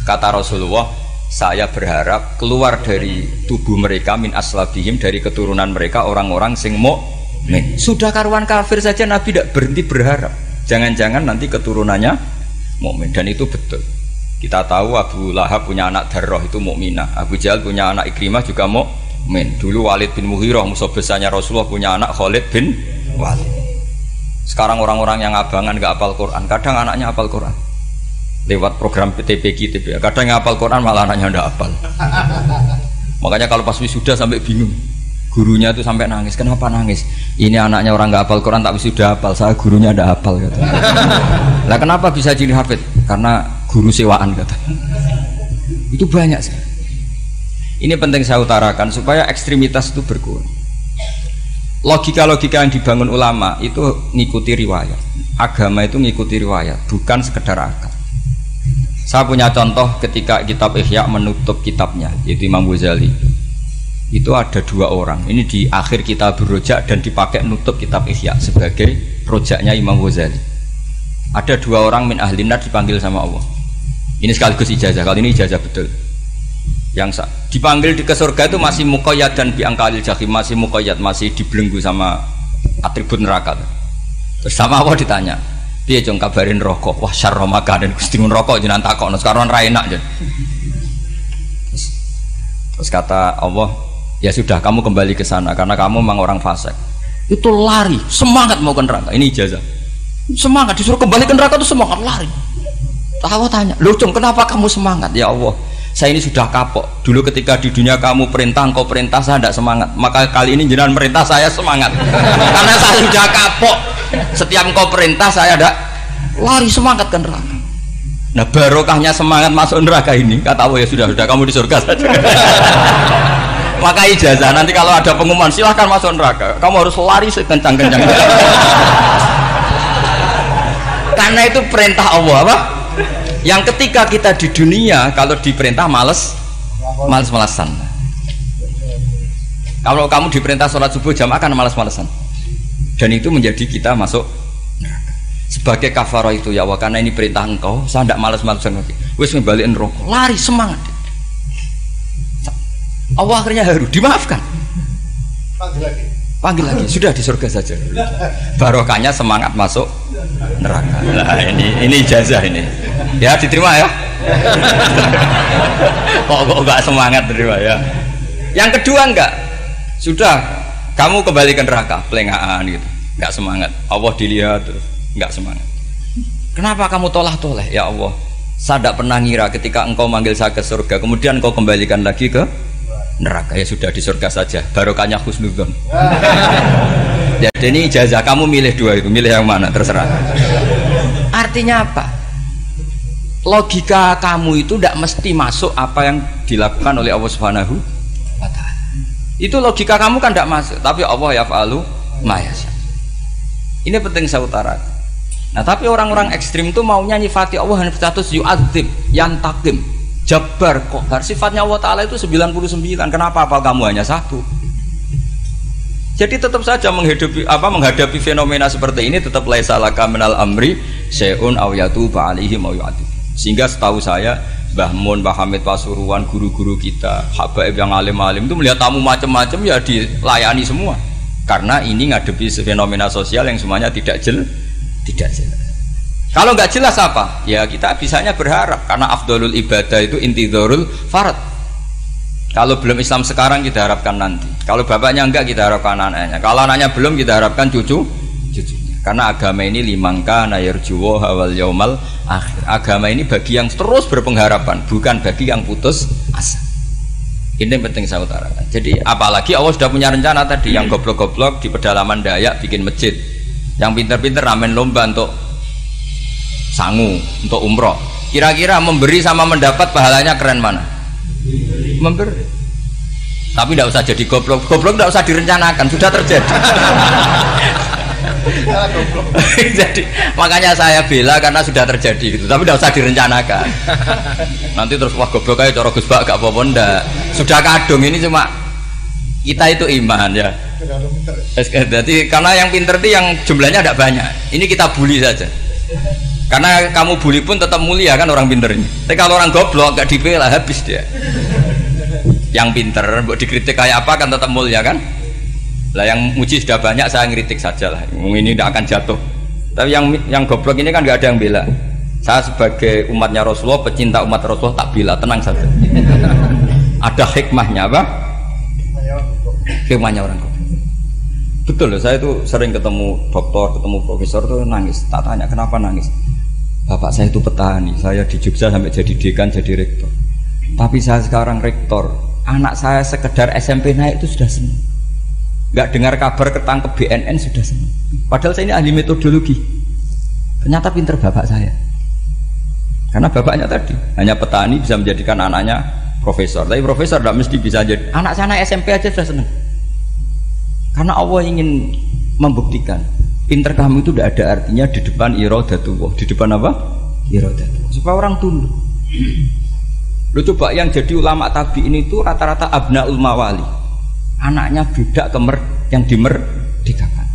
[SPEAKER 1] Kata Rasulullah saya berharap keluar dari tubuh mereka min aslabihim dari keturunan mereka orang-orang sing mukmin. Sudah karuan kafir saja Nabi tidak berhenti berharap. Jangan-jangan nanti keturunannya mukmin dan itu betul. Kita tahu Abu Lahab punya anak Darrah itu mukminah. Abu Jahal punya anak Ikrimah juga mukmin. Dulu Walid bin Mughirah musuh besarnya Rasulullah punya anak Khalid bin Walid. Sekarang orang-orang yang abangan gak hafal Quran, kadang anaknya hafal Quran lewat program PTPG, kadang yang hafal Quran malah anaknya ndak hafal. Makanya kalau pas wisuda sampai bingung, gurunya itu sampai nangis. Kenapa nangis? Ini anaknya orang gak hafal Quran tapi sudah hafal, saya gurunya ndak hafal kata. Lah kenapa bisa jadi hafid? Karena guru sewaan kata. Itu banyak sih. Ini penting saya utarakan supaya ekstremitas itu berkurang. Logika-logika yang dibangun ulama itu ngikuti riwayat. Agama itu ngikuti riwayat, bukan sekedar akal. Saya punya contoh ketika kitab Ihya menutup kitabnya, yaitu Imam Ghazali. Itu ada dua orang. Ini di akhir kitab Rojak dan dipakai menutup kitab Ihya sebagai rojaknya Imam Ghazali. Ada dua orang min ahli nar dipanggil sama Allah. Ini sekaligus ijazah. Kali ini ijazah betul. Yang dipanggil ke surga itu masih muqayyad dan biangkalil jahim, masih muqayyad, masih dibelenggu sama atribut neraka. Terus sama Allah ditanya, dia jong kabarin rokok, wah syarro makanan Gusti rokok jenengan takokno sekarang ra enak jen. Terus kata Allah, ya sudah kamu kembali ke sana karena kamu memang orang fasik. Itu lari, semangat mau ke neraka. Ini ijazah. Semangat disuruh kembali ke neraka itu semangat lari. Allah tanya, "Loh, Jong, kenapa kamu semangat?" Ya Allah, saya ini sudah kapok. Dulu ketika di dunia kamu perintah, engkau perintah, saya tidak semangat. Maka kali ini jenengan perintah, saya semangat. Karena saya sudah kapok. Setiap engkau perintah, saya ada lari semangat ke neraka. Nah barokahnya semangat masuk neraka ini, kata Allah, ya sudah kamu di surga saja. Maka ijazah, nanti kalau ada pengumuman, silahkan masuk neraka. Kamu harus lari sekencang-kencang. Karena itu perintah Allah, apa? Yang ketika kita di dunia kalau diperintah males-malesan. Kalau kamu diperintah sholat subuh jamaah kan males-malesan. Dan itu menjadi kita masuk neraka. Sebagai kafarah itu ya Allah, karena ini perintah engkau, saya tidak males-malesan lagi. Wis ngebalikin rokok, lari semangat. Allah akhirnya harus dimaafkan. Panggil lagi, sudah di surga saja. Barokahnya semangat masuk neraka. Nah ini ijazah ini. Ya diterima ya. kok enggak semangat terima ya. Yang kedua enggak. Sudah kamu kembali ke neraka, pelengahan gitu. Enggak semangat. Allah dilihat terus enggak semangat. Kenapa kamu tolah-toleh? Ya Allah, saya tidak pernah ngira ketika engkau manggil saya ke surga, kemudian engkau kembalikan lagi ke neraka. Ya sudah di surga saja. Barokahnya husnudzon. Jadi ini ijazah, kamu milih dua itu, milih yang mana terserah. Artinya apa? Logika kamu itu tidak mesti masuk apa yang dilakukan oleh Allah Subhanahu wa Ta'ala. Itu logika kamu kan tidak masuk, tapi Allah yaf'alu ma yasha. Ini penting saya utarakan. Nah tapi orang-orang ekstrim itu maunya nyifati Allah dengan status yu'adzib, yantakim, jabbar, kohar. Sifatnya Allah Ta'ala itu 99. Kenapa apal kamu hanya satu? Jadi tetap saja menghadapi fenomena seperti ini tetap laisa laka minal amri syai'un aw yatuba alaihim aw yu'adzib. Sehingga setahu saya Mbah Mun, Mbah Hamid Pasuruan, guru-guru kita, habaib yang alim-alim itu melihat tamu macam-macam ya dilayani semua. Karena ini ngadepi fenomena sosial yang semuanya tidak jelas. Kalau nggak jelas apa? Ya kita bisanya berharap karena afdolul ibadah itu intidharul farad. Kalau belum Islam sekarang kita harapkan nanti. Kalau bapaknya enggak kita harapkan anaknya. Kalau anaknya belum kita harapkan cucunya. Karena agama ini limangka nayarjuwo hawal yaumal akhir. Agama ini bagi yang terus berpengharapan, bukan bagi yang putus asa. Ini yang penting saya utarakan. Jadi apalagi Allah sudah punya rencana tadi, yang goblok-goblok di pedalaman Dayak bikin masjid, yang pinter-pinter ramen lomba untuk sangu, untuk umroh. Kira-kira memberi sama mendapat pahalanya keren mana? Memberi. Tapi tidak usah jadi goblok. Goblok tidak usah direncanakan, sudah terjadi. Jadi makanya saya bela karena sudah terjadi gitu. Tapi tidak usah direncanakan. Nanti terus wah goblok aja cara Gus Bak gak apa-apa ndak. Sudah kadung ini cuma kita itu iman ya. Jadi karena yang pinter itu yang jumlahnya tidak banyak. Ini kita bully saja. Karena kamu bully pun tetap mulia kan orang pinter ini. Tapi kalau orang goblok gak dibela habis dia. Yang pinter buat dikritik kayak apa kan tetap mulia kan. Lah yang muji sudah banyak saya ngeritik saja lah. Ini tidak akan jatuh. Tapi yang goblok ini kan nggak ada yang bela. Saya sebagai umatnya Rasulullah, pecinta umat Rasulullah tak bela, tenang saja. Ada hikmahnya apa? Hikmahnya orang goblok. Betul loh, saya itu sering ketemu dokter, ketemu profesor tuh nangis. Tak tanya kenapa nangis. Bapak saya itu petani, saya di Jogja sampai jadi dekan, jadi rektor. Tapi saya sekarang rektor. Anak saya sekedar SMP naik itu sudah senang. Nggak dengar kabar ketangkep BNN sudah senang. Padahal saya ini ahli metodologi. Ternyata pinter bapak saya. Karena bapaknya tadi hanya petani bisa menjadikan anaknya profesor. Tapi profesor tidak mesti bisa jadi. Anak saya naik SMP aja sudah senang. Karena Allah ingin membuktikan pinter kamu itu tidak ada artinya di depan iradatullah. Di depan apa? Iradatullah. Supaya orang tunduk. Lu coba yang jadi ulama tabi ini tuh rata-rata abnaul mawali, anaknya budak yang dimerdekakan.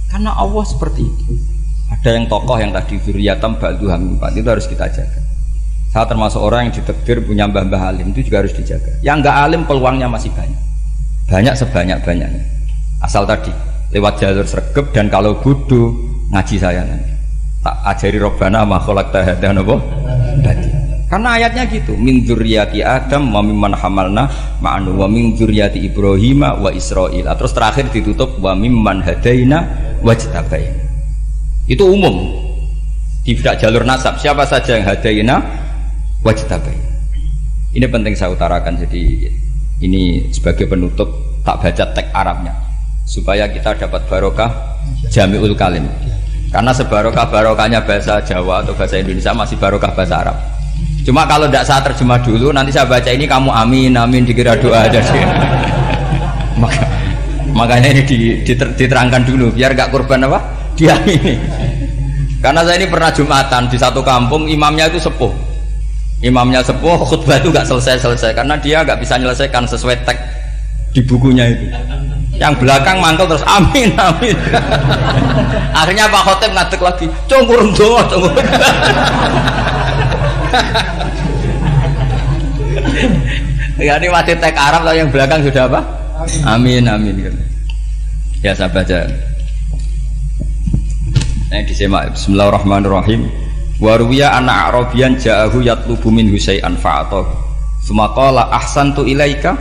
[SPEAKER 1] Karena Allah seperti itu. Ada yang tokoh yang tadi zuriyatam ba'duham itu harus kita jaga. Saya termasuk orang yang ditakdir punya mbah-mbah alim, itu juga harus dijaga. Yang enggak alim peluangnya masih banyak. Banyak sebanyak-banyaknya. Asal tadi lewat jalur sregep dan kalau bodoh ngaji saya nanti. Tak ajari robbana ma khalaqta hadza napa? Karena ayatnya gitu, min dzurriyyati Adam wa mimman hamalna ma'anu wa min dzurriyyati Ibrahim wa Israil. Terus terakhir ditutup wa mimman hadaina wajtabaina. Itu umum. Tidak jalur nasab, siapa saja yang hadaina wajtabaina. Ini penting saya utarakan, jadi ini sebagai penutup tak baca teks Arabnya supaya kita dapat barokah jami'ul kalim. Karena sebarokah-barokahnya bahasa Jawa atau bahasa Indonesia masih barokah bahasa Arab. Cuma kalau tidak saya terjemah dulu, nanti saya baca ini kamu amin amin dikira doa aja sih. Makanya ini diterangkan dulu biar gak korban apa diamini. Karena saya ini pernah Jumatan di satu kampung, imamnya itu sepuh. Imamnya sepuh, khutbah itu gak selesai karena dia gak bisa menyelesaikan sesuai teks di bukunya itu. Yang belakang mantel terus amin amin. Akhirnya Pak Khotib ngadeg lagi, congkurung doa congkurung. Ya ini masih teks Arab tapi yang belakang sudah apa? Amin amin. Ya saya baca. Nah disimak. Bismillahirrahmanirrahim. Waruwiya anak Arabian ja'ahu yatlubu min husay'an fa'atahu. Sumaqala ahsantu ilaika.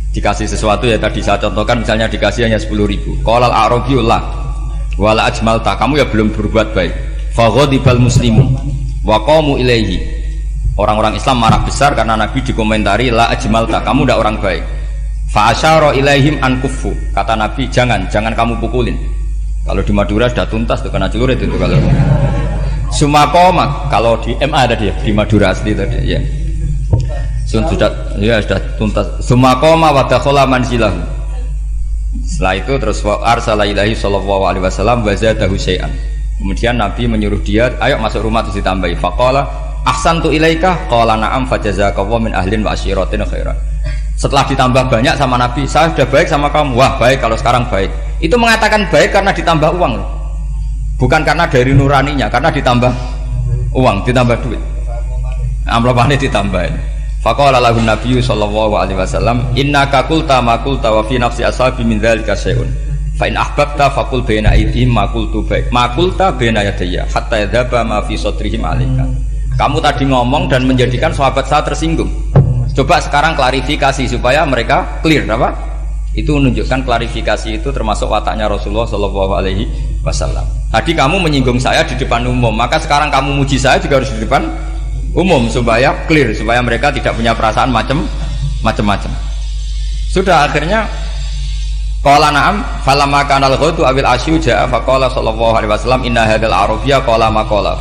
[SPEAKER 1] Dikasih sesuatu ya tadi saya contohkan misalnya dikasih hanya 10.000. Qala al-Arabiyyu la wala ajmalta, kamu ya belum berbuat baik. Faghadibal muslimun wa qamu ilaihi. Orang-orang Islam marah besar karena Nabi dikomentari la ajmalta, kamu tidak orang baik. Fa asyara ilaihim an kuffu, kata Nabi jangan kamu pukulin. Kalau di Madura sudah tuntas tuh kena celurit itu kalau. Sumakoma kalau di MA tadi ya, di Madura asli tadi ya. Sudah tuntas. Sumakoma wa dakhala manzilahu. Setelah itu terus wa arsala ilaihi sallallahu alaihi wasallam wa zadahu syai'an. Kemudian Nabi menyuruh dia, ayo masuk rumah terus ditambahi. Faqala ahsantu ilaika qala na'am fajazakallahu min ahlin wa asyiratin khairan. Setelah ditambah banyak sama Nabi, saya sudah baik sama kamu. Wah baik kalau sekarang baik. Itu mengatakan baik karena ditambah uang, bukan karena dari nuraninya, karena ditambah uang, ditambah duit. Amplopane ditambahin. Faqala lahu nabiyyu sallallahu alaihi wasallam innaka qulta ma qulta wa fi nafsi ashabi min dzalika syai'un fa in ahbabta faqul baina aydihim ma qultu baik ma qulta baina yadayya hatta yadhaba ma fi sadrihim alaika. Kamu tadi ngomong dan menjadikan sahabat saya tersinggung. Coba sekarang klarifikasi supaya mereka clear apa? Itu menunjukkan klarifikasi itu termasuk wataknya Rasulullah Shallallahu Alaihi Wasallam. Tadi kamu menyinggung saya di depan umum, maka sekarang kamu muji saya juga harus di depan umum supaya clear, supaya mereka tidak punya perasaan macam-macam. Sudah akhirnya qala na'am falamma kana al-ghadu awil asyu ja'a faqala sallallahu alaihi wasallam inna hadzal arabiyya qala ma qala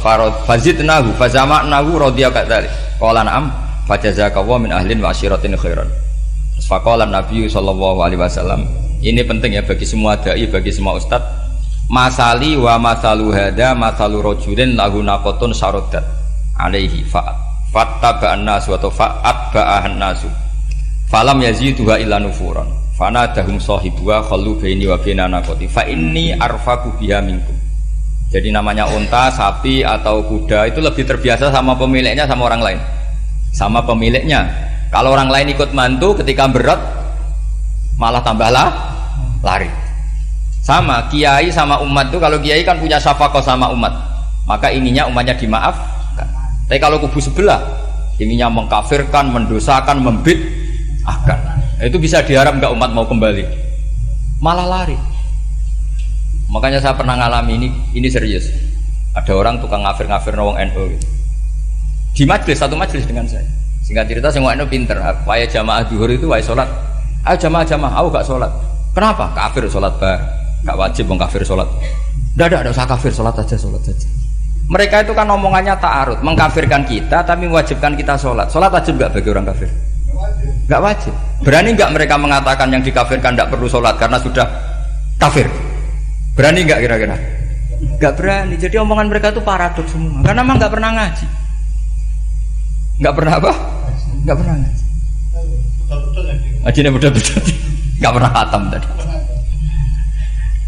[SPEAKER 1] fazidnahu fazama'nahu radiya kadzalik qala na'am fajazakallahu min ahlin wa asyiratin khairan. Faqala Nabi sallallahu alaihi wasallam, ini penting ya bagi semua dai, bagi semua ustad. Masali wa masalu hada masalu rajulin lahu naqatun syaraddat alaihi fattaba'an nasu atau fa'atba'ahan nasu falam yaziduha illa nufuran fanadahum sahibuha khallu baini wa baina naqati fa inni arfaku biha minkum. Jadi namanya unta, sapi atau kuda itu lebih terbiasa sama pemiliknya sama orang lain. Sama pemiliknya. Kalau orang lain ikut mantu ketika berat malah tambahlah lari. Sama kiai sama umat itu, kalau kiai kan punya syafaqah sama umat, maka inginnya umatnya dimaafkan. Tapi kalau kubu sebelah inginnya mengkafirkan, mendosakan, membid'ahkan, itu bisa diharap nggak umat mau kembali, malah lari. Makanya saya pernah ngalami ini serius. Ada orang tukang ngafir-ngafir nawang NU gitu. Di majelis, satu majelis dengan saya. Singkat cerita semua NU pinter. Waya jamaah zuhur itu waya sholat. Ayo jamaah, aku gak sholat. Kenapa? Kafir sholat bar. Gak wajib kafir sholat. Tidak usah kafir, sholat aja. Mereka itu kan omongannya ta'arud, mengkafirkan kita tapi mewajibkan kita sholat. Sholat wajib gak bagi orang kafir? Gak wajib. Berani gak mereka mengatakan yang dikafirkan tidak perlu sholat karena sudah kafir? Berani nggak kira-kira? Nggak berani. Jadi omongan mereka itu paradoks semua. Karena memang nggak pernah ngaji. Nggak pernah apa? Nggak pernah ngaji. Ngajinya betul-betul. Nggak pernah khatam tadi.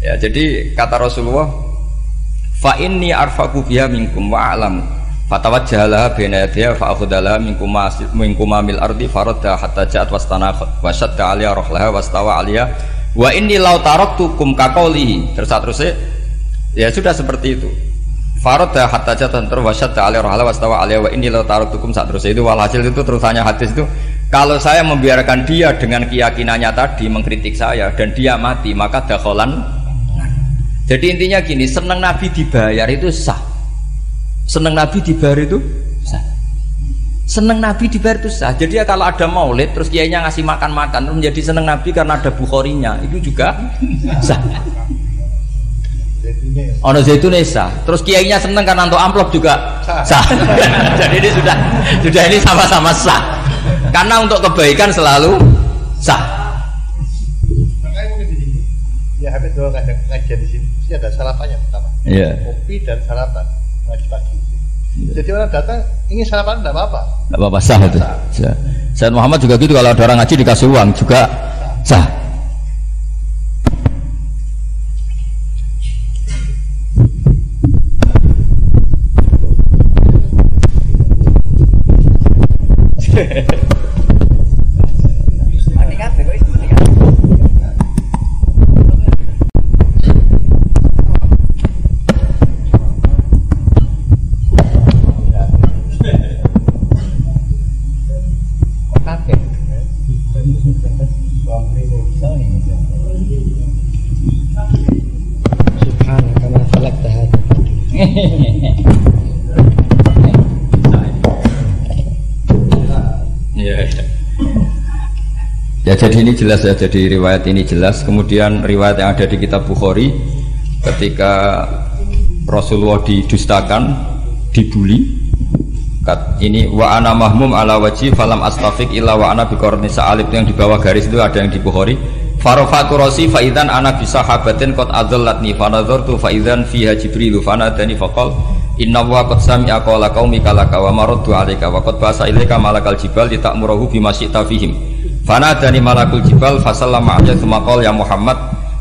[SPEAKER 1] Ya, jadi kata Rasulullah, fa inni arfaqu biha minkum wa a'lamu. Fatawajjaha baina yadayha fa akhudalaha minkum mil ardi faradda hatta ja'at wastanakhat wa shadda 'alaiha rahlaha wastawa 'alaiha. Wa inni law taraktukum kaqaulihi, terus ya sudah seperti itu. Faradha hatta jatan terwasyat ta'ala rahala wastawa alaihi wa inni law taraktukum saat terus itu walhasil itu terusannya hadis itu, kalau saya membiarkan dia dengan keyakinannya tadi mengkritik saya dan dia mati maka dakholan. Jadi intinya gini, senang Nabi dibayar itu sah. Senang Nabi dibayar itu sah. Seneng Nabi dibayar itu sah. Jadi ya kalau ada maulid terus kiainya ngasih makan-makan terus menjadi seneng Nabi karena ada Bukharinya, itu juga sah. Ono zaitun sah. Terus kiainya seneng karena untuk amplop juga sah. Jadi ini sudah ini sama-sama sah. Karena untuk kebaikan selalu sah.
[SPEAKER 2] Makanya mungkin di sini ya habis doang ngajian di sini mesti ada sarapannya pertama.
[SPEAKER 1] Iya.
[SPEAKER 2] Kopi dan sarapan ngaji pagi. Jadi orang datang ingin sarapan tidak apa-apa.
[SPEAKER 1] Tidak apa-apa, sah itu. Sayyid Muhammad juga gitu, kalau ada orang ngaji dikasih uang juga sah. Ya, jadi ini jelas ya, jadi riwayat ini jelas. Kemudian riwayat yang ada di kitab Bukhari ketika Rasulullah didustakan, dibuli. Ini wa ana mahmum ala wajhi falam astafiq illa wa ana biqarni sa'alib, yang di bawah garis itu ada yang di Bukhari. Farafatu rasi fa idzan ana bi sahabatin qad adallatni fa nadartu fa idzan fiha jibril fa nadani fa qala inna wa qad sami'a qala qaumika laka wa maraddu 'alaika wa qad basa ilaika malakal jibal litamurahu bima syi'ta fihim. Fanadani malakul jibal fasallama alayhi tsumma qala ya Muhammad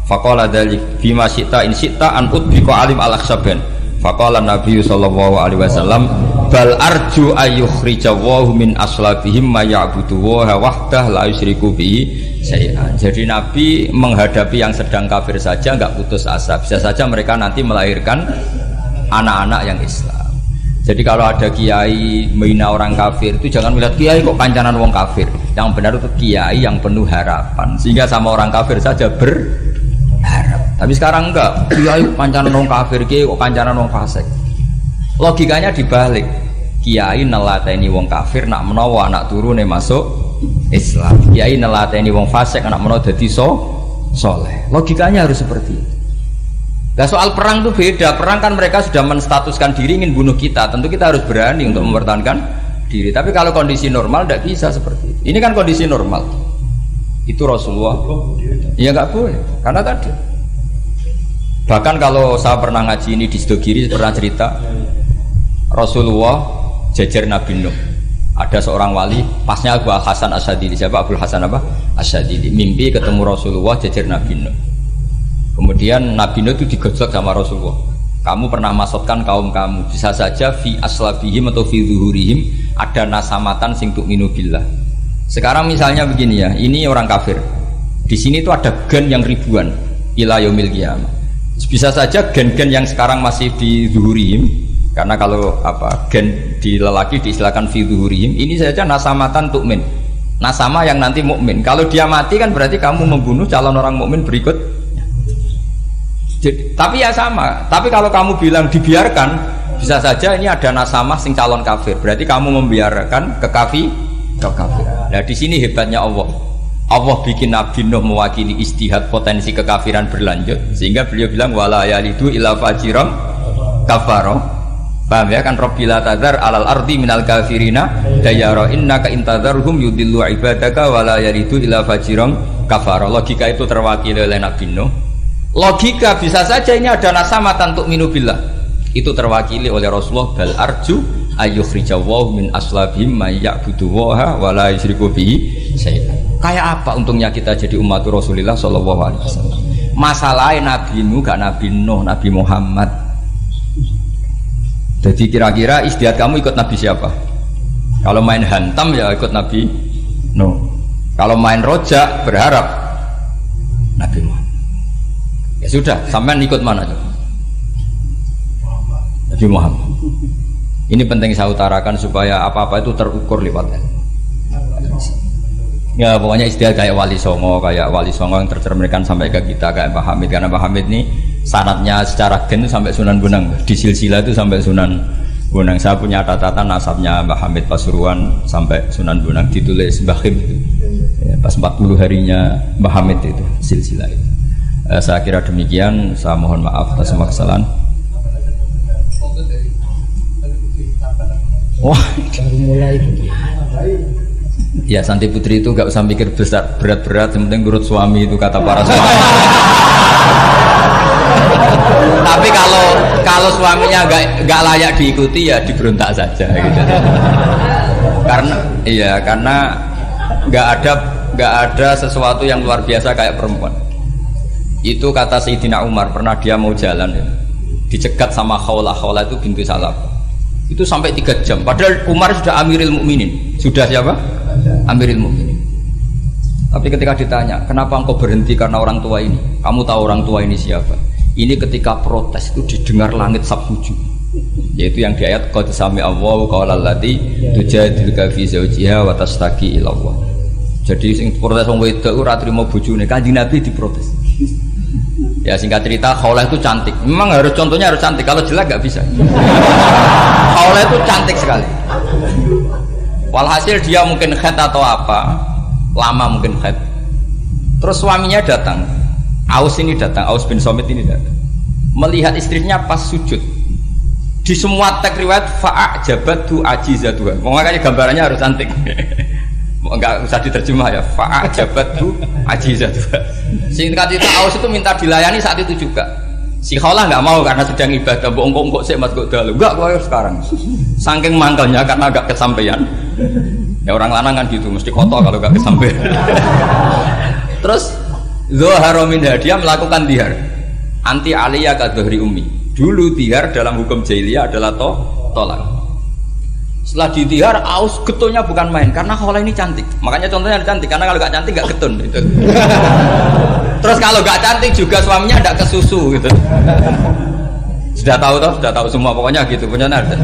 [SPEAKER 1] faqala dzalik bima syi'ta in syi'ta an utbiqa alim al-akhsaban faqala Nabi sallallahu alaihi wasallam bal arju ayyukhrijawahu min aslabihim ma ya'budu wa wahdah la yusyriku bihi syai'an. Jadi Nabi menghadapi yang sedang kafir saja enggak putus asa, bisa saja mereka nanti melahirkan anak-anak yang Islam. Jadi kalau ada kiai menghina orang kafir itu jangan melihat kiai kok kancanan wong kafir. Yang benar itu kiai yang penuh harapan, sehingga sama orang kafir saja berharap. Tapi sekarang enggak, kiai kancanan wong kafir, kiai kok kancanan wong fasik. Logikanya dibalik. Kiai nelateni wong kafir nak menawa anak turune masuk Islam. Kiai nelateni wong fasik anak menawa dadi soleh. Logikanya harus seperti itu. Nah, soal perang itu beda. Perang kan mereka sudah menstatuskan diri ingin bunuh kita. Tentu kita harus berani untuk mempertahankan diri. Tapi kalau kondisi normal tidak bisa seperti itu. Ini kan kondisi normal. Itu Rasulullah. Ya nggak boleh, karena tadi. Bahkan kalau saya pernah ngaji ini di Sidogiri pernah cerita Rasulullah jajar Nabi Nuh. Ada seorang wali, pasnya Abu Hasan Asyadili. Siapa Abu Hasan apa? Asyadili. Mimpi ketemu Rasulullah jajar Nabi Nuh. Kemudian Nabi Nuh itu digojlok sama Rasulullah. Kamu pernah maksudkan kaum kamu, bisa saja fi aslabihim atau fi zuhurihim ada nasamatan sing tu'minu billah. Sekarang misalnya begini ya, ini orang kafir. Di sini itu ada gen yang ribuan ila yaumil qiyamah. Bisa saja gen-gen yang sekarang masih di zuhurihim, karena kalau gen di lelaki diistilahkan fi zuhurihim, ini saja nasamatan tu'min. Nasama yang nanti mukmin. Kalau dia mati kan berarti kamu membunuh calon orang mukmin berikut. Tapi ya sama. Tapi kalau kamu bilang dibiarkan, bisa saja ini ada nasamah sing calon kafir. Berarti kamu membiarkan kekafir. Nah di sini hebatnya Allah. Allah bikin Nabi Nuh mewakili istihad potensi kekafiran berlanjut, sehingga beliau bilang wala yalidu illa fajiran kafaro. Paham ya kan? Rabbila tadzar alal ardi minal kafirina dayara innaka intadzarhum yudillu ibadaka wala yalidu illa fajiran kafaro. Logika itu terwakili oleh Nabi Nuh. Logika bisa saja ini ada nasamatan untuk minubillah. Itu terwakili oleh Rasulullah bal arju ayyukhrijawahu min aslabihim may ya'buduwaha wa la yusyriku bihi syai'an. Kayak apa untungnya kita jadi umat Rasulullah sallallahu alaihi wasallam? Masalahnya Nabi Nuh gak Nabi Nuh, Nabi Muhammad. Jadi kira-kira istihad kamu ikut Nabi siapa? Kalau main hantam ya ikut Nabi Nuh. Kalau main rojak berharap Nabi Muhammad. Ya sudah, sampean ikut mana coba? Nabi Muhammad. Ini penting saya utarakan supaya apa-apa itu terukur lewatnya. Ya pokoknya istilah kayak Wali Songo yang tercerminkan sampai ke kita kayak Pak Hamid, karena Pak Hamid ini sanadnya secara gen itu sampai Sunan Bonang, di silsilah itu sampai Sunan Bonang. Saya punya catatan nasabnya Pak Hamid Pasuruan sampai Sunan Bonang, ditulis Mbah Khim itu. Ya, pas 40 harinya Mbah Hamid itu silsilah itu. Saya kira demikian, saya mohon maaf atas semua kesalahan. Wah, baru mulai. Ya Santi Putri itu gak usah mikir besar berat-berat, yang penting nurut suami, itu kata para suami. Tapi kalau suaminya gak layak diikuti ya diberontak saja gitu. Karena gak ada sesuatu yang luar biasa kayak perempuan. Itu kata Sayyidina Umar, pernah dia mau jalan ya, dicegat sama Khawlah itu bintu Salaf. Itu sampai 3 jam. Padahal Umar sudah Amirul Mukminin. Sudah siapa? Amirul Mukminin. Tapi ketika ditanya, kenapa engkau berhenti karena orang tua ini? Kamu tahu orang tua ini siapa? Ini ketika protes itu didengar langit sabtuju. Yaitu yang di ayat qad sami Allahu qaulal lati tujadiluka fi zawjiha wa tastaqi ila Allah. Jadi sing protes wong wedok ora trimo bojone, Kanjeng Nabi diprotes. Ya singkat cerita, Khawlah itu cantik. Memang contohnya harus cantik. Kalau jelek nggak bisa. Khawlah itu cantik sekali. Walhasil dia mungkin khed atau apa, lama mungkin khed. Terus suaminya datang. Aus bin Somit ini datang. Melihat istrinya pas sujud. Di semua teks riwayat fa'ajabatu ajizatuha. Makanya gambarannya harus cantik. Enggak usah diterjemah ya, fa'ajabatu ajizatuha. Singkat cerita Aus itu minta dilayani saat itu juga. Si Khawlah nggak mau karena sedang ibadah. Engkok sik mas kok dalu. Enggak kok sekarang. Saking mangkelnya karena agak kesampaian. Ya orang lanang kan gitu, mesti kotor kalau enggak kesampaian. Terus Zuhara minha, dia melakukan dihar. Anti aliyah ka dhuhri ummi. Dulu dihar dalam hukum jahiliyah adalah tolak. Setelah ditihar, Aus getulnya bukan main karena Khawlah ini cantik. Makanya contohnya cantik, karena kalau gak cantik gak getun gitu. Terus kalau gak cantik juga suaminya tidak kesusu gitu. Sudah tahu semua pokoknya gitu punya nada.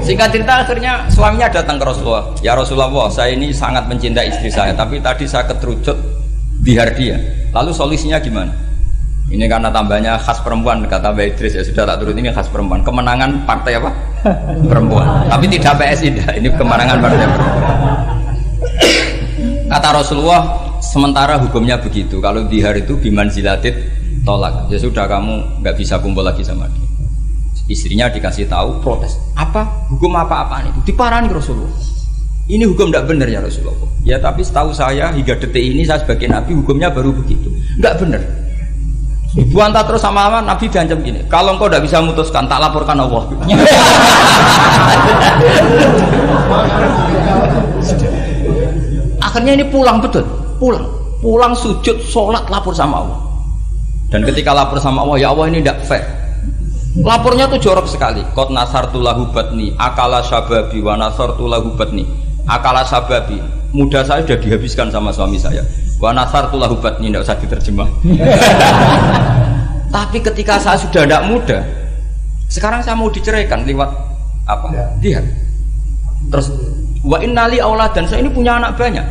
[SPEAKER 1] Singkat cerita akhirnya suaminya datang ke Rasulullah. Ya Rasulullah, saya ini sangat mencintai istri saya, tapi tadi saya keterucut dihar dia. Lalu solusinya gimana? Ini karena tambahnya khas perempuan, kata Mbak Idris, ya sudah tak turut, ini khas perempuan. Kemenangan partai apa? Perempuan. Tapi tidak PSI, ini kemenangan partai perempuan. Kata Rasulullah, sementara hukumnya begitu. Kalau dihar itu biman zilatit tolak. Ya sudah, kamu nggak bisa kumpul lagi sama dia. Istrinya dikasih tahu, protes. Apa? Hukum apa-apaan itu? Diparani Rasulullah. ini hukum tidak benar ya Rasulullah. Ya tapi setahu saya hingga detik ini saya sebagai Nabi hukumnya baru begitu. Enggak benar. Dibantah terus sama Nabi diancam gini, kalau engkau tidak bisa memutuskan, tak laporkan Allah. Akhirnya ini pulang betul, pulang sujud, sholat, lapor sama Allah. Dan ketika lapor sama Allah, ya Allah ini tidak fair. Lapornya tuh jorok sekali. Qad nasartu lahu batni, akala sababi wa nasartu lahu batni. Akala sababi, muda saya sudah dihabiskan sama suami saya. Wa nasartu lahu batni, tidak usah diterjemah. Tapi ketika saya sudah tidak muda, sekarang saya mau diceraikan lewat apa? Dia. Terus wa innali auladan, saya ini punya anak banyak.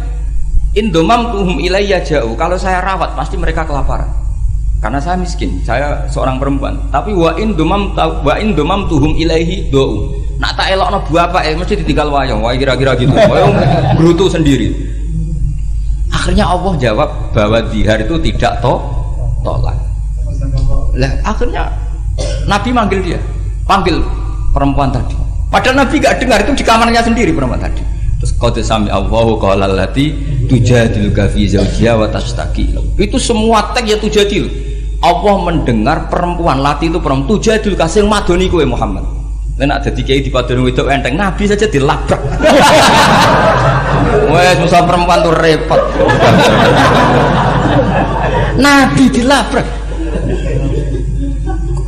[SPEAKER 1] Indomam tuhum ilayya jauh. Kalau saya rawat pasti mereka kelaparan. Karena saya miskin, saya seorang perempuan. Tapi wa indomam tuhum ilaihi do'u. Nak tak elokno bapak mesti ditinggal wayang. Wah kira-kira gitu. Wayang berutu sendiri. Akhirnya Allah jawab bahwa dihar itu tidak tolak. Lah akhirnya Nabi manggil dia, panggil perempuan tadi. Padahal Nabi gak dengar, itu di kamarnya sendiri perempuan tadi. Terus qad sami Allahu qala allati tujadiluka fi zawjiha wa tashtaki. Itu semua teks ya tujadilu. Allah mendengar perempuan lati itu perempuan tujadil kasil madoni kowe Muhammad. Nek nak dadi kiai dipadoni wedok enteng, Nabi saja dilabrak. Wes musa perempuan tuh repot. Nabi dilabrak.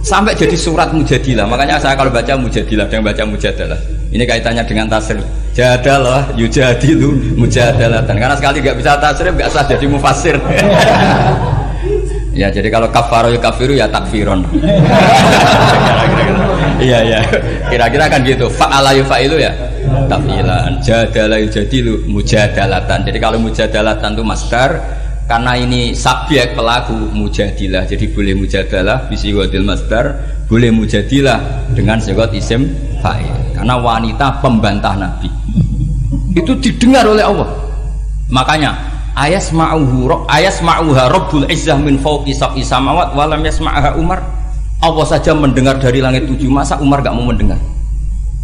[SPEAKER 1] Sampai jadi surat Mujadilah. Makanya saya kalau baca Mujadilah dan baca Mujadalah, ini kaitannya dengan tasrif. Jadalah yujadilu mujadalatan. Karena sekali nggak bisa tasrif nggak sah jadi mufassir. Ya jadi kalau kafaro ya kafiru ya takfiron. Iya kira-kira kan gitu. Fa'ala yufa'ilu ya tafilan. Jadalah yujadilu mujadalatan. Jadi kalau mujadalatan itu masdar, karena ini subjek pelaku mujadilah, jadi boleh mujadalah bisigotil masdar, boleh mujadilah dengan sigot isim fa'il. Karena wanita pembantah Nabi itu didengar oleh Allah. Makanya ayasma'uha Rabbul Izzah min fawqi sab'i samawat wa lam yasma'ha Umar. Allah saja mendengar dari langit 7, masa Umar gak mau mendengar?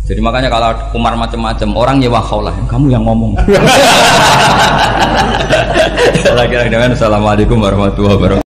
[SPEAKER 1] Jadi makanya kalau Umar macam-macam orang nyewa khaulah, kamu yang ngomong. Assalamualaikum warahmatullahi wabarakatuh.